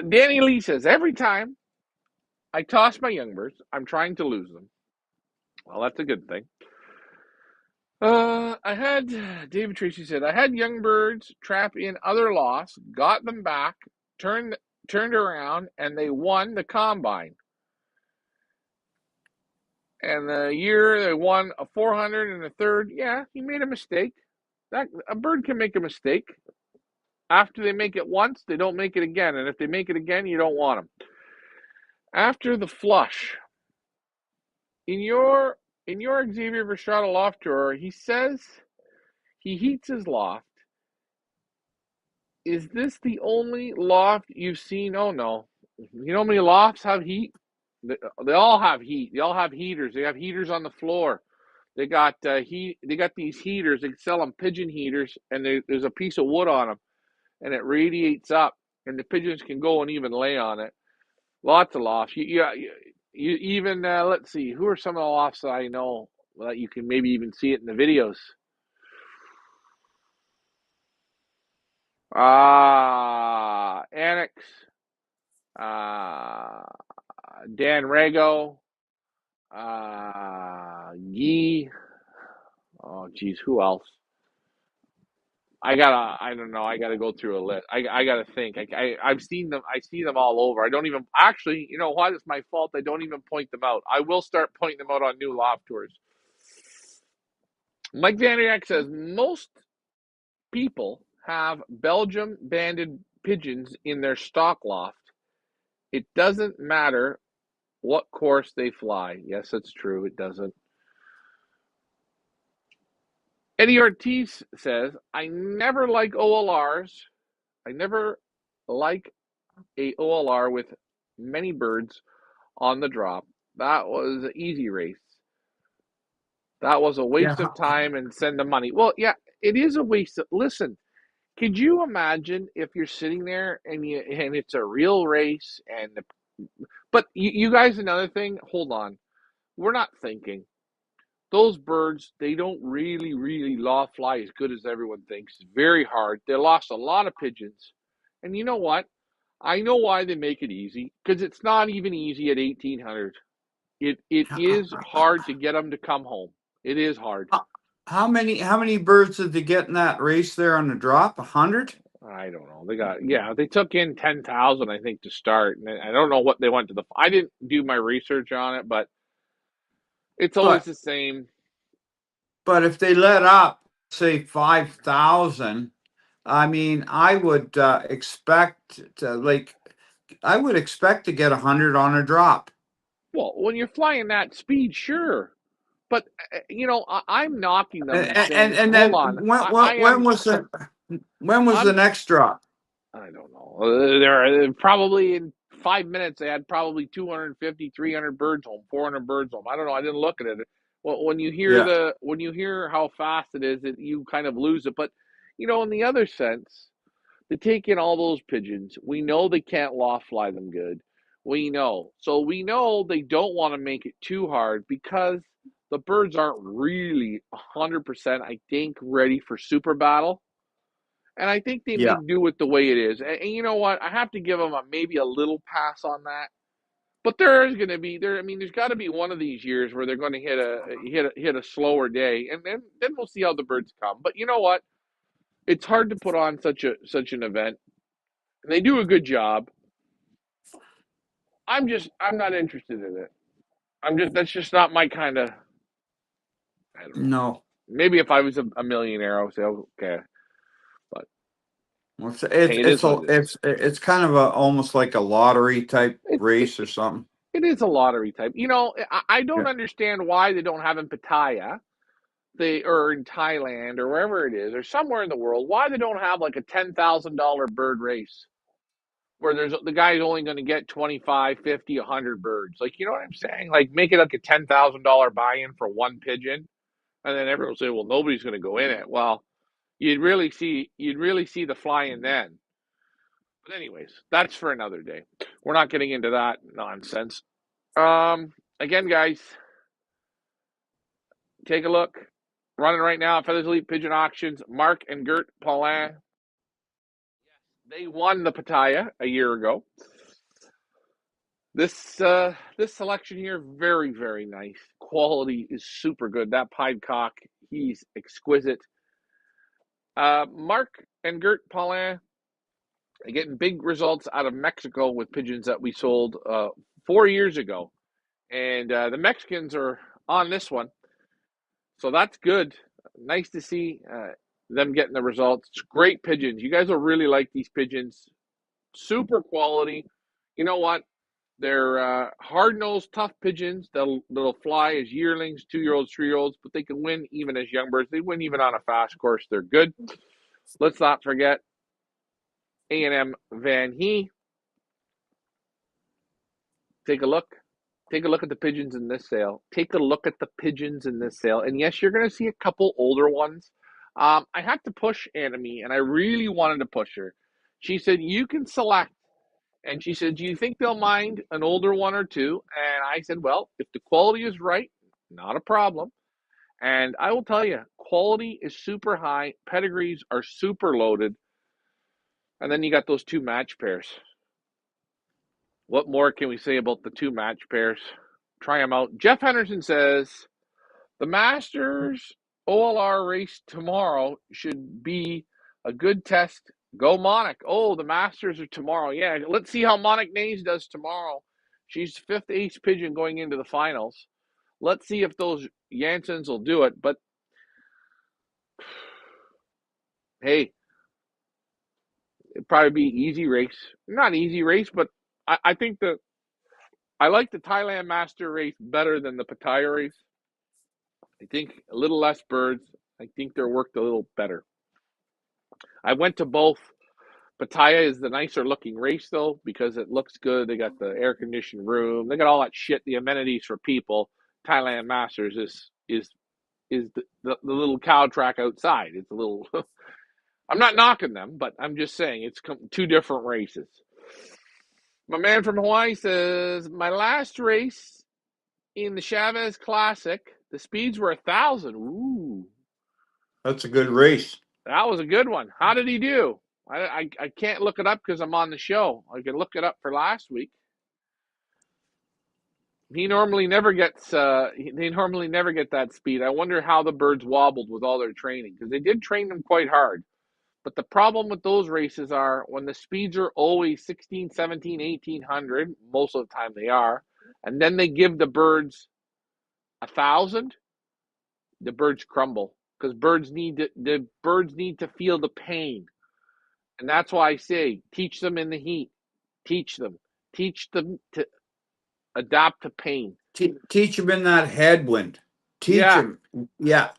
Danny Lee says, every time I toss my young birds, I'm trying to lose them. Well, that's a good thing. David Tracy said, I had young birds trap in other lofts, got them back, turned around, and they won the combine. And the year they won a 400 and a third, yeah, he made a mistake. A bird can make a mistake. After they make it once, they don't make it again. And if they make it again, you don't want them. After the flush, in your Xavier Verstrada loft tour, he says he heats his loft. Is this the only loft you've seen? Oh, no. You know how many lofts have heat? They all have heat. They all have heaters. They have heaters on the floor. They got They got these heaters. They sell them pigeon heaters, and there's a piece of wood on them, and it radiates up, and the pigeons can go and even lay on it. Lots of lofts. You even let's see. Who are some of the lofts that I know that you can maybe even see it in the videos? Annex, Dan Rago, Yee. Oh, geez, who else? I don't know. I gotta go through a list. I gotta think. I've seen them. I see them all over. I don't even actually. You know what? It's my fault. I don't even point them out. I will start pointing them out on new loft tours. Mike Vandriak says most people have Belgium banded pigeons in their stock loft. It doesn't matter what course they fly. Yes, that's true. It doesn't. Eddie Ortiz says, I never like OLRs. I never like a OLR with many birds on the drop. That was an easy race. That was a waste
Yeah.
of time and send the money. Well, yeah, it is a waste. Listen, could you imagine if you're sitting there and it's a real race but you guys, another thing, hold on. We're not thinking. Those birds, they don't really loft fly as good as everyone thinks. It's very hard. They lost a lot of pigeons. And you know what? I know why they make it easy, because it's not even easy at 1800. It is hard to get them to come home. It is hard.
How many birds did they get in that race there on the drop? 100?
I don't know. They took in 10,000, I think, to start. And I don't know what they went to I didn't do my research on it, but it's always
But
the same.
but if they let up, say 5,000, I mean, I would expect to get 100 on a drop.
Well, when you're flying that speed, sure. But, I'm knocking them and saying,
And
hold
then
on, I am.
when was the
I'm
next drop?
I don't know. There are probably in 5 minutes they had probably 250, 300 birds home, 400 birds home. I don't know. I didn't look at it. Well, when you hear
Yeah.
how fast it is, you kind of lose it. But in the other sense, to take in all those pigeons, we know they can't loft fly them good. We know, so we know they don't want to make it too hard because the birds aren't really 100%, I think, ready for super battle. And I think they
Yeah.
make do with the way it is. And you know what? I have to give them maybe a little pass on that. But there is going to be there. I mean, there's got to be one of these years where they're going to hit a slower day, and then we'll see how the birds come. But you know what? It's hard to put on such an event, and they do a good job. I'm not interested in it. I'm just that's just not my kind of. I don't know.
No.
Maybe if I was a millionaire, I would say okay. But
Well,
hey, it is what it is.
it's kind of a almost like a lottery type
It, it,
race or something.
it is a lottery type. You know, I
Yeah.
don't understand why they don't have in Pattaya, or in Thailand or wherever it is, or somewhere in the world, why they don't have like a $10,000 bird race where there's the guy's only going to get 25, 50, 100 birds. Like, you know what I'm saying? Like, make it like a $10,000 buy-in for one pigeon, and then everyone will say, well, nobody's going to go in it. Well, you'd really see the flying then. But anyways, that's for another day. We're not getting into that nonsense. Again, guys, take a look. Running right now at Feathers Elite Pigeon Auctions. Mark and Gert Paulin. They won the Pattaya a year ago. This selection here, very, very nice. Quality is super good. That pied cock, he's exquisite. Mark and Gert Paulin are getting big results out of Mexico with pigeons that we sold 4 years ago. And the Mexicans are on this one. So that's good. Nice to see them getting the results. It's great pigeons. You guys will really like these pigeons. Super quality. You know what? They're hard-nosed, tough pigeons that'll fly as yearlings, 2-year-olds, 3-year-olds, but they can win even as young birds. They win even on a fast course. They're good. Let's not forget A&M Van Hee. Take a look. Take a look at the pigeons in this sale. Take a look at the pigeons in this sale. And yes, you're going to see a couple older ones. I had to push Anime, and I really wanted to push her. She said, you can select. And she said, do you think they'll mind an older one or two? And I said, well, if the quality is right, not a problem. And I will tell you, quality is super high. Pedigrees are super loaded. And then you got those two match pairs. What more can we say about the two match pairs? Try them out. Jeff Henderson says, the Masters OLR race tomorrow should be a good test. Go Monic. Oh, the Masters are tomorrow. Yeah, let's see how Monic Nays does tomorrow. She's fifth ace pigeon going into the finals. Let's see if those Jansens will do it. But hey, it'd probably be easy race. Not easy race, but I think I like the Thailand Master race better than the Pattaya race. I think a little less birds. I think they're worked a little better. I went to both. Pattaya is the nicer looking race though because it looks good. They got the air conditioned room. They got all that shit, the amenities for people. Thailand Masters is the little cow track outside. It's a little. I'm not knocking them, but I'm just saying it's two different races. My man from Hawaii says my last race in the Chavez Classic, the speeds were 1,000. Ooh,
That's a good race.
that was a good one. How did he do? I can't look it up because I'm on the show. I can look it up for last week. He normally never gets. They normally never get that speed. I wonder how the birds wobbled with all their training because they did train them quite hard. But the problem with those races are when the speeds are always 16, 17, 1800. Most of the time they are, and then they give the birds 1,000. The birds crumble because the birds need to feel the pain. And that's why I say teach them in the heat. Teach them. Teach them to adapt to pain.
Teach them in that headwind. Teach
Yeah.
them. Yeah.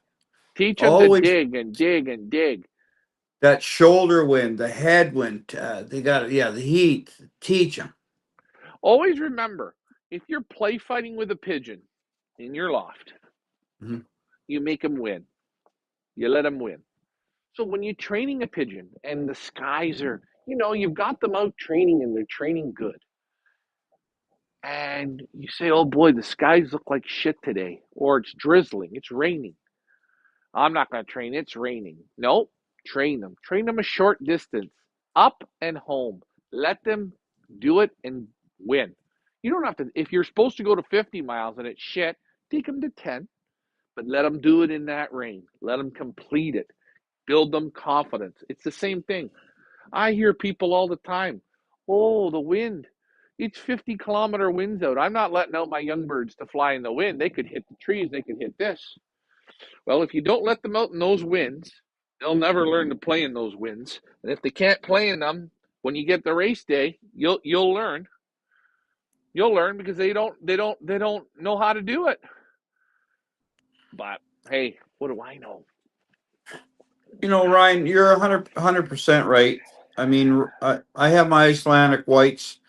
Teach them to
Always
dig and dig and dig.
that shoulder wind, the headwind. They got yeah, the heat. Teach them.
Always remember, if you're play fighting with a pigeon in your loft,
Mm-hmm.
you make them win. You let them win. So when you're training a pigeon and the skies are, you've got them out training and they're training good. And you say, oh boy, the skies look like shit today. Or it's drizzling, it's raining. I'm not going to train, it's raining. No, train them. Train them a short distance, up and home. Let them do it and win. You don't have to. If you're supposed to go to 50 miles and it's shit, take them to 10, but let them do it in that range. Let them complete it. Build them confidence. It's the same thing. I hear people all the time, oh, the wind. It's 50-kilometer winds out. I'm not letting out my young birds to fly in the wind. They could hit the trees. They could hit this. Well, if you don't let them out in those winds, they'll never learn to play in those winds. And if they can't play in them, when you get the race day, you'll learn. You'll learn because they don't know how to do it. But hey, what do I know?
Ryan, you're 100% right. I mean, I have my Icelandic whites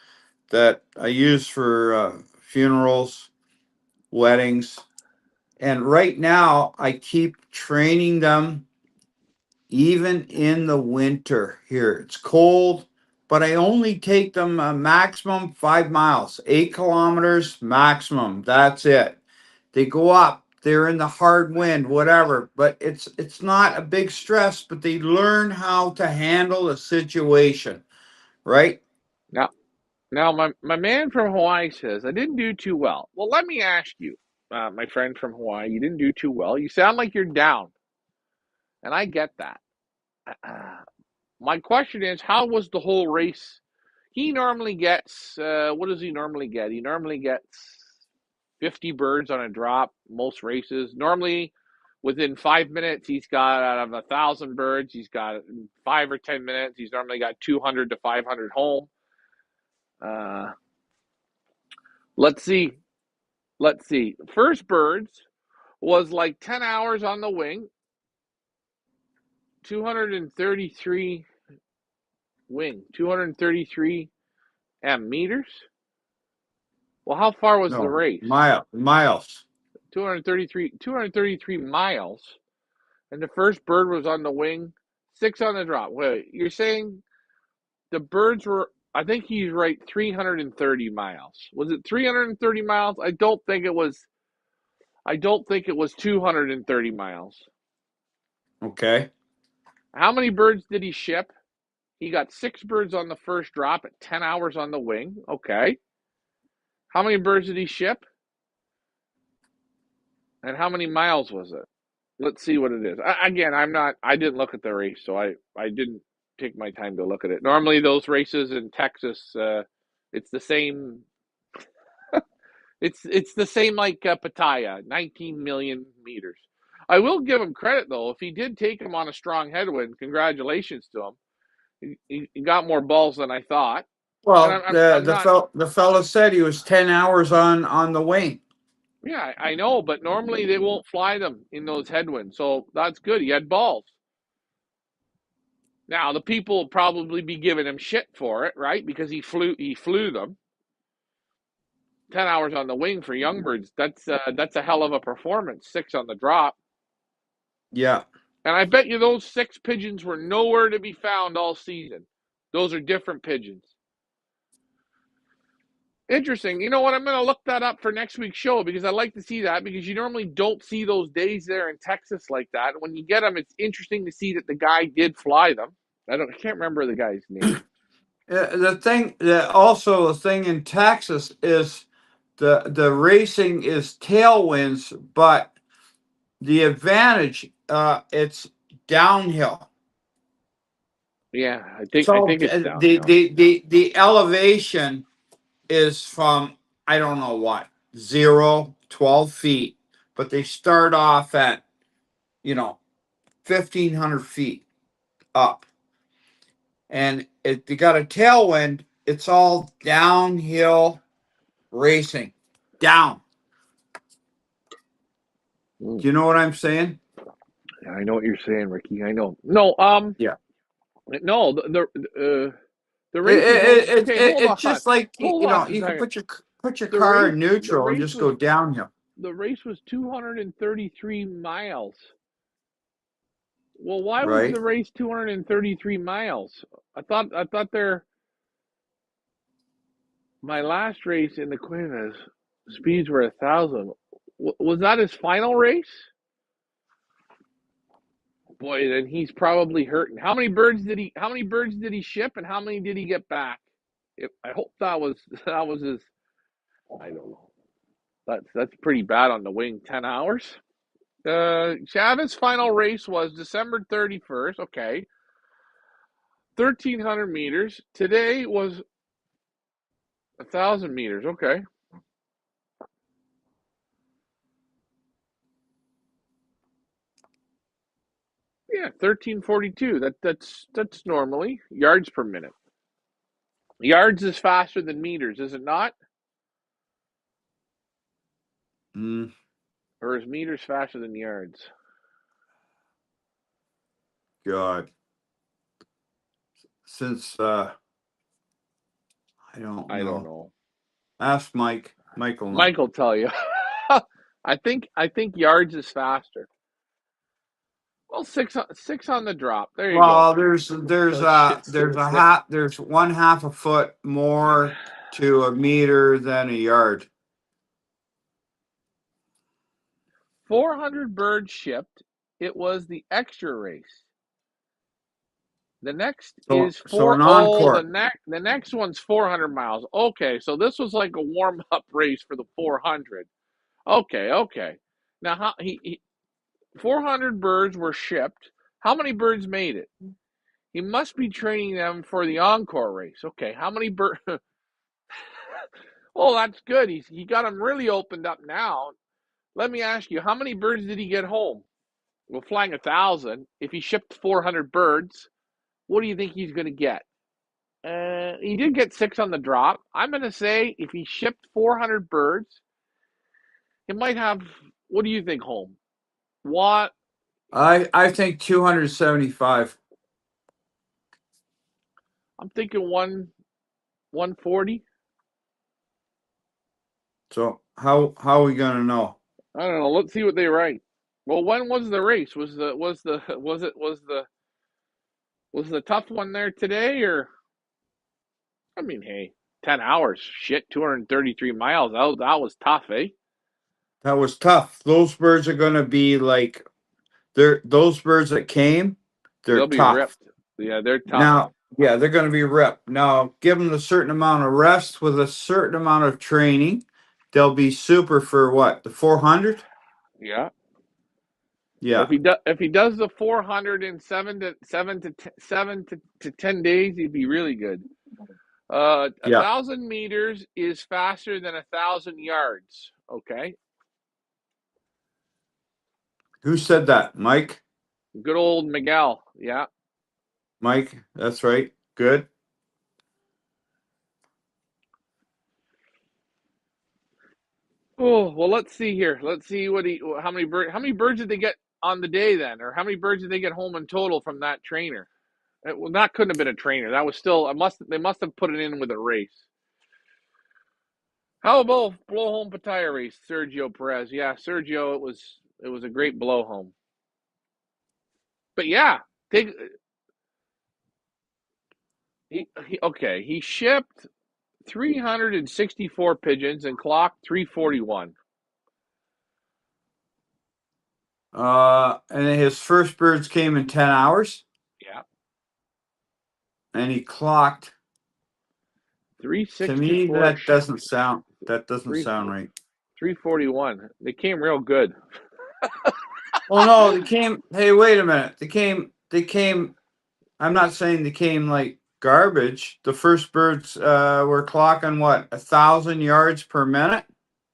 that I use for funerals, weddings, and right now I keep training them even in the winter here. It's cold, but I only take them a maximum 5 miles, 8 kilometers maximum. That's it. They go up, they're in the hard wind, whatever, but it's not a big stress, but they learn how to handle a situation, right?
Now, now my man from Hawaii says I didn't do too well. Well, let me ask you, my friend from Hawaii, you didn't do too well. You sound like you're down, and I get that. My question is, how was the whole race? He normally gets, what does he normally get? He normally gets 50 birds on a drop, most races. Normally, within 5 minutes, he's got out of 1,000 birds, he's got 5 or 10 minutes. He's normally got 200 to 500 home. Uh, let's see. Let's see. First birds was like 10 hours on the wing, 233 233 meters. Well, how far was the
No,
race?
miles.
233 miles. And the first bird was on the wing, 6 on the drop. Wait, you're saying the birds were, I think he's right, 330 miles. Was it 330 miles? I don't think it was 230 miles.
Okay.
How many birds did he ship? He got 6 birds on the first drop at 10 hours on the wing. Okay. How many birds did he ship? And how many miles was it? Let's see what it is. Again, I didn't look at the race, so I didn't take my time to look at it. Normally, those races in Texas, it's the same. It's the same like Pattaya, 19 million meters. I will give him credit though. If he did take him on a strong headwind, congratulations to him. He got more balls than I thought. And
Well,
I'm not.
the fellow said he was 10 hours on the wing.
Yeah, I know, but normally they won't fly them in those headwinds, so that's good. He had balls. Now the people will probably be giving him shit for it, right? Because he flew them 10 hours on the wing for young birds. That's a hell of a performance. 6 on the drop,
Yeah.
and I bet you those 6 pigeons were nowhere to be found all season. Those are different pigeons. Interesting. You know what? I'm going to look that up for next week's show because I like to see that because you normally don't see those days there in Texas like that. And when you get them, it's interesting to see that the guy did fly them. I can't remember the guy's name.
The thing in Texas is the racing is tailwinds, but the advantage it's downhill.
Yeah, I
So
think it's
the
downhill.
the elevation is from I don't know what 0 12 feet, but they start off at 1,500 feet up, and if you got a tailwind, it's all downhill racing down.
Mm.
Do you know what I'm saying?
Yeah, I know what you're saying, Ricky. I know. No,
Yeah.
no, the race was only okay. Hold
It's
on,
just like
hold on a
you can
second.
put your
The
car
race,
in
the
neutral and
race
just
was
go downhill,
the race was 233 miles. Well, why was
right?
the race 233 miles? I thought there my last race in the Quinas speeds were 1,000. Was that his final race? Boy, then he's probably hurting. How many birds did he ship and how many did he get back? I hope that was that was his. I don't know. That's pretty bad on the wing. 10 hours. Chavez' final race was December 31st. Okay, 1,300 meters. Today was 1,000 meters. Okay. Yeah, 1342. That's normally yards per minute. Yards is faster than meters, is it not?
Mm,
Or is meters faster than yards?
God, since I don't
I don't
know.
know.
Ask Mike. Mike will know.
Mike will tell you. I think yards is faster. Well, six on the drop. There you go.
Well, there's there's
So
a
shit's
there's
still
a
six.
half there's 1/2 a foot more to a meter than a yard.
400 birds shipped. It was the extra race. The next is
So
four
an
oh
encore.
the next one's 400 miles. Okay, so this was like a warm up race for the 400. Okay, okay. Now how he 400 birds were shipped. How many birds made it? He must be training them for the encore race. Okay, how many birds? Oh, that's good. He got them really opened up now. Let me ask you, how many birds did he get home? Well, flying 1,000. If he shipped 400 birds, what do you think he's going to get? He did get six on the drop. I'm going to say if he shipped 400 birds, he might have. What do you think, home? What?
I think 275.
I'm thinking 140.
So how are we gonna know?
I don't know. Let's see what they write. Well, when was the race? Was the tough one there today, or I mean, hey, 10 hours, shit, 233 miles. That was tough, eh?
That was tough. Those birds are gonna be like those birds that came, they're
They'll be
tough.
ripped. Yeah, they're tough.
Now, yeah, they're gonna be ripped. Now, give them a certain amount of rest with a certain amount of training. They'll be super for what? The 400?
Yeah.
Yeah.
If he does the 400 in 7 to 10 days, he'd be really good. A
Yeah.
1,000 meters is faster than 1,000 yards. Okay,
Who said that? Mike?
good old Miguel. Yeah.
Mike, that's right. Good.
Oh well, let's see here. Let's see how many birds did they get on the day then, or how many birds did they get home in total from that trainer? Well, that couldn't have been a trainer. That was still. They must have put it in with a race. How about blow home Pattaya race, Sergio Perez? Yeah, Sergio. It was a great blow home. But yeah, take okay. He shipped 364 pigeons and clocked 341.
And then his first birds came in 10 hours
Yeah,
and he clocked. To me,
364
that doesn't
three
sound right.
341. They came real good.
Well, no, they came. Hey, wait a minute. They came. I'm not saying they came like garbage. The first birds were clocking what 1,000 yards per minute,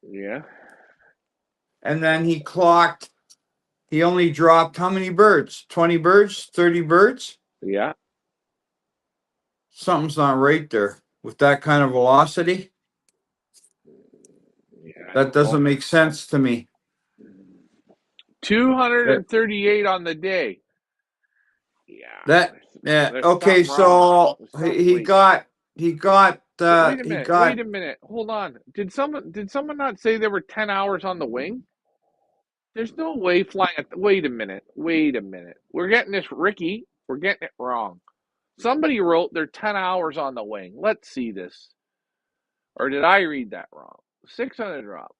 Yeah,
and then he clocked. He only dropped how many birds? 20 birds? 30 birds?
yeah,
Something's not right there with that kind of velocity.
yeah. I
That
don't know.
doesn't make sense to me. That
238 on the day. Yeah,
that yeah.
there's
Okay,
something wrong.
so
There's
he,
something.
he
Wait,
got he got
wait a
he
minute.
got
Wait a minute. Hold on. Did someone not say there were 10 hours on the wing? There's no way flying. Wait a minute. Wait a minute. We're getting this, Ricky. We're getting it wrong. Somebody wrote there 10 hours on the wing. Let's see this. Or did I read that wrong? 600 drop.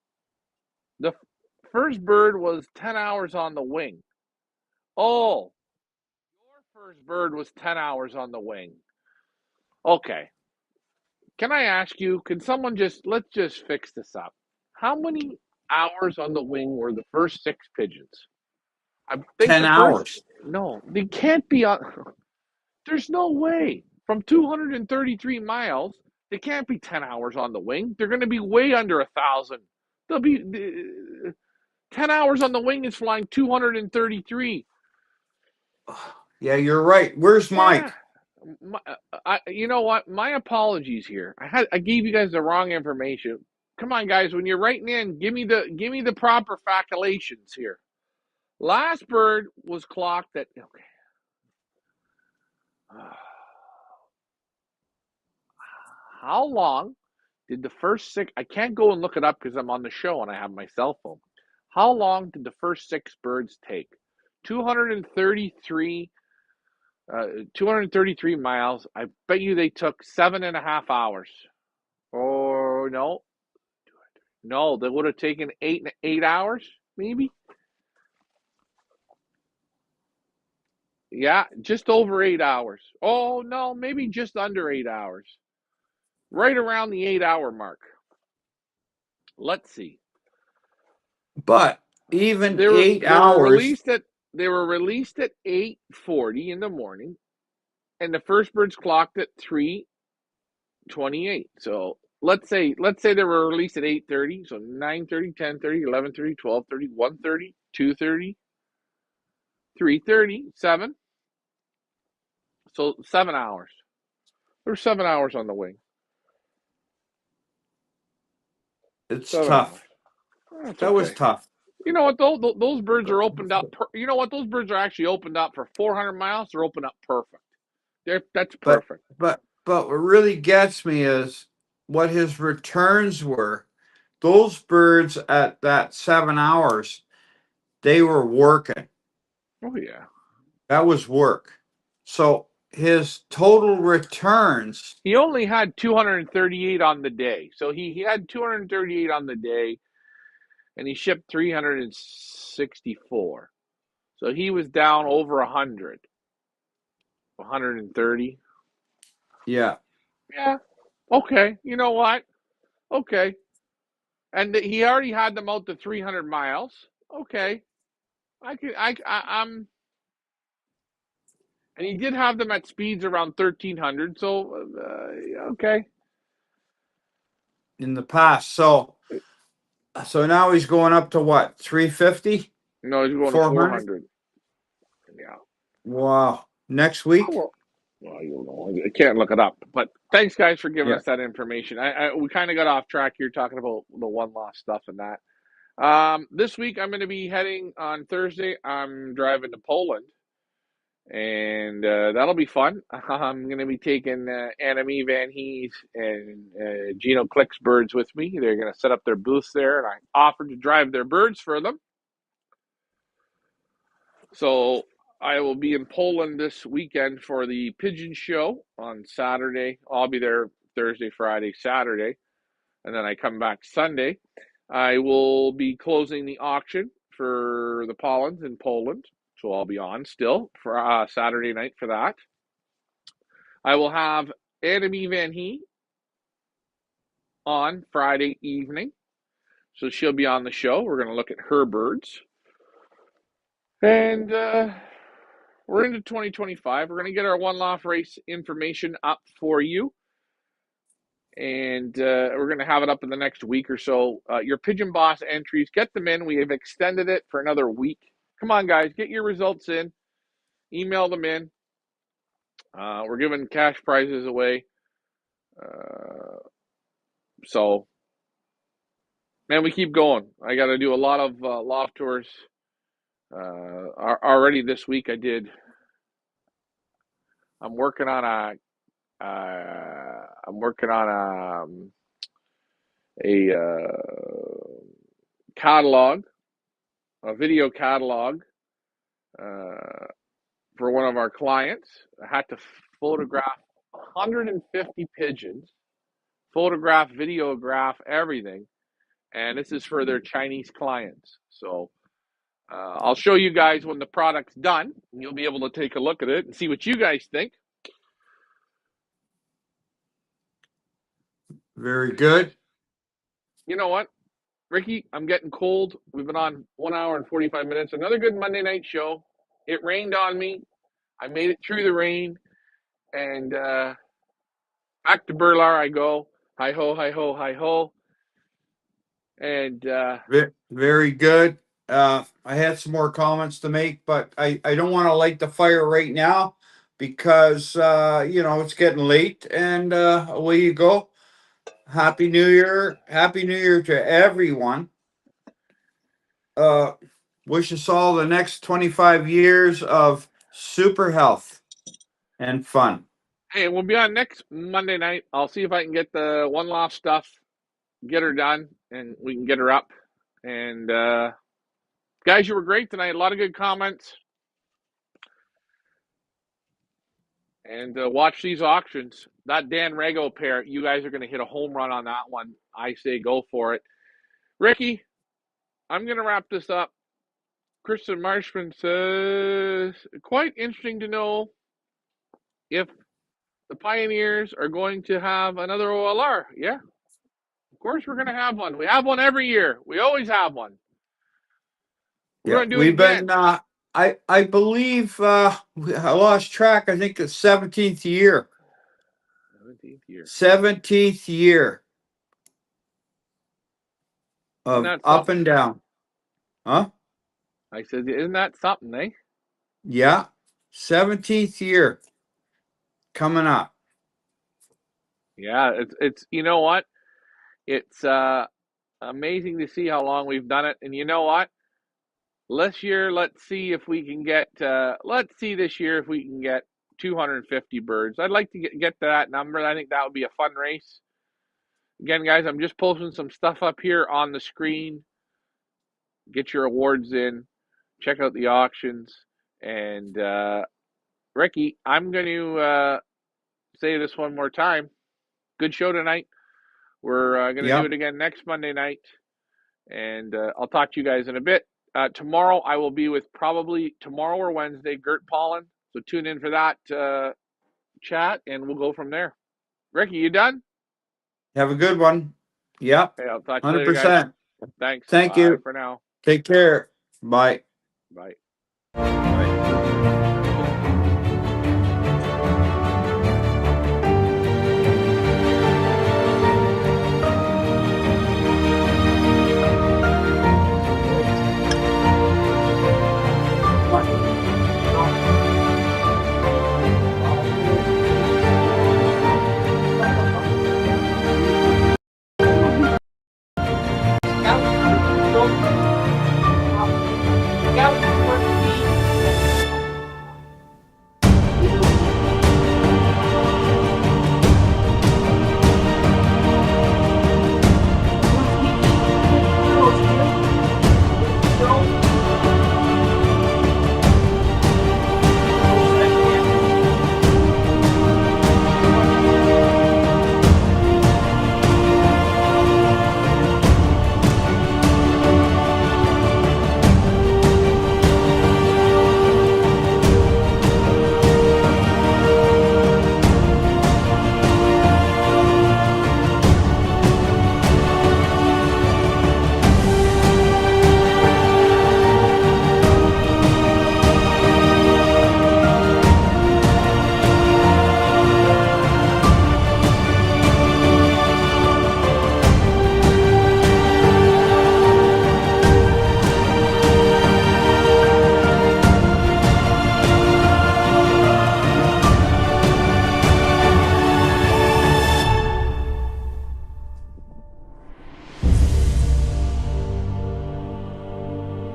The first bird was 10 hours on the wing. Oh, your first bird was 10 hours on the wing. Okay. Can I ask you? Can someone let's just fix this up? How many hours on the wing were the first six pigeons? I think
10
the first.
hours.
No, they can't be on. There's no way. From 233 miles, they can't be 10 hours on the wing. They're going to be way under 1,000. They'll be 10 hours on the wing is flying 233.
Yeah, you're right. Where's
Yeah.
Mike?
You know what? My apologies here. I gave you guys the wrong information. Come on, guys. When you're writing in, give me the proper calculations here. Last bird was clocked at. Okay. How long did the first six? I can't go and look it up because I'm on the show and I have my cell phone. How long did the first six birds take? 233 233 miles. I bet you they took 7.5 hours. Or no, no, they would have taken 8 hours, maybe. Yeah, just over 8 hours. Oh no, maybe just under 8 hours. Right around the 8 hour mark. Let's see.
But even
They were
eight
they were
hours,
released at they were released at 8:40 in the morning, and the first birds clocked at 3:28. So let's say they were released at 8:30. So 9:30, 10:30, 11:30, 12:30, 1:30, 2:30, 3:30, 7. So 7 hours. There's 7 hours on the wing.
it's
7 hours.
tough.
That's
That was
okay.
tough.
You know what? Those birds are opened up. You know what? Those birds are actually opened up for 400 miles. They're opened up perfect. That's
But
perfect.
but what really gets me is what his returns were. Those birds at that 7 hours, they were working.
Oh yeah.
That was work. So his total returns,
He only had 238 on the day. So he had 238 on the day, and he shipped 364. So he was down over 100, 130.
yeah.
Yeah. Okay. You know what? Okay. And he already had them out to 300 miles. Okay. I could. I'm. And he did have them at speeds around 1,300. So okay.
In the past. So now he's going up to what? 350?
No, he's going to
400?
400. Yeah.
Wow. Next
Oh,
week?
well, you know, I can't look it up. But thanks, guys, for giving
Yeah.
us that information. We kind of got off track here talking about the one-loft stuff and that. This week I'm going to be heading on Thursday. I'm driving to Poland, and that'll be fun. I'm going to be taking Annemie Van Hees and Gino Click's birds with me. They're going to set up their booths there, and I offered to drive their birds for them. So I will be in Poland this weekend for the Pigeon Show on Saturday. I'll be there Thursday, Friday, Saturday, and then I come back Sunday. I will be closing the auction for the pollens in Poland, so I'll be on still for Saturday night for that. I will have Annemie Van He on Friday evening, so she'll be on the show. We're going to look at her birds, and we're into 2025. We're going to get our one-loft race information up for you, and we're going to have it up in the next week or so. Your Pigeon Boss entries, get them in. We have extended it for another week. Come on, guys, get your results in. Email them in. We're giving cash prizes away. So, man, we keep going. I got to do a lot of loft tours. Already this week, I did. I'm working on a. I'm working on catalog, a video catalog for one of our clients. I had to photograph 150 pigeons, photograph, videograph, everything, and this is for their Chinese clients. So I'll show you guys when the product's done, and you'll be able to take a look at it and see what you guys think.
Very good.
You know what, Ricky? I'm getting cold. We've been on 1 hour and 45 minutes. Another good Monday night show. It rained on me. I made it through the rain, and back to Burlar I go. Hi ho, hi ho, hi ho. And
Very good. I had some more comments to make, but I don't want to light the fire right now because it's getting late and away you go. Happy New Year. Happy New Year to everyone. Uh, wish us all the next 25 years of super health and fun.
hey, we'll be on next Monday night. I'll see if I can get the One-loft stuff, get her done, and we can get her up. And guys, you were great tonight. A lot of good comments. And watch these auctions. That Dan Rego pair, you guys are going to hit a home run on that one. I say go for it. Ricky, I'm going to wrap this up. Kristen Marshman says, quite interesting to know if the Pioneers are going to have another OLR. Yeah, of course we're going to have one. We have one every year. We always have one. We're
Yeah,
going to do it
we've been.
again.
I believe I lost track. I think the 17th year.
17th year.
17th year
Isn't
of
that
up
something?
and down. Huh?
I said, isn't that something, eh?
Yeah. 17th year coming up.
Yeah, it's you know what? It's amazing to see how long we've done it. And you know what? This year, let's see if we can get. Let's see this year if we can get 250 birds. I'd like to get to that number. I think that would be a fun race. Again, guys, I'm just posting some stuff up here on the screen. Get your awards in. Check out the auctions. And Ricky, I'm going to say this one more time. Good show tonight. We're going to do
Yep.
it again next Monday night. And I'll talk to you guys in a bit. Tomorrow I will be with probably tomorrow or Wednesday, Gert Pollen. So tune in for that chat and we'll go from there. Ricky, you done?
Have a good one. Yep.
Okay, I'll talk to you later, guys.
100%.
Thanks.
Thank
Bye
you.
for now.
Take care. Bye.
Bye.
Bye.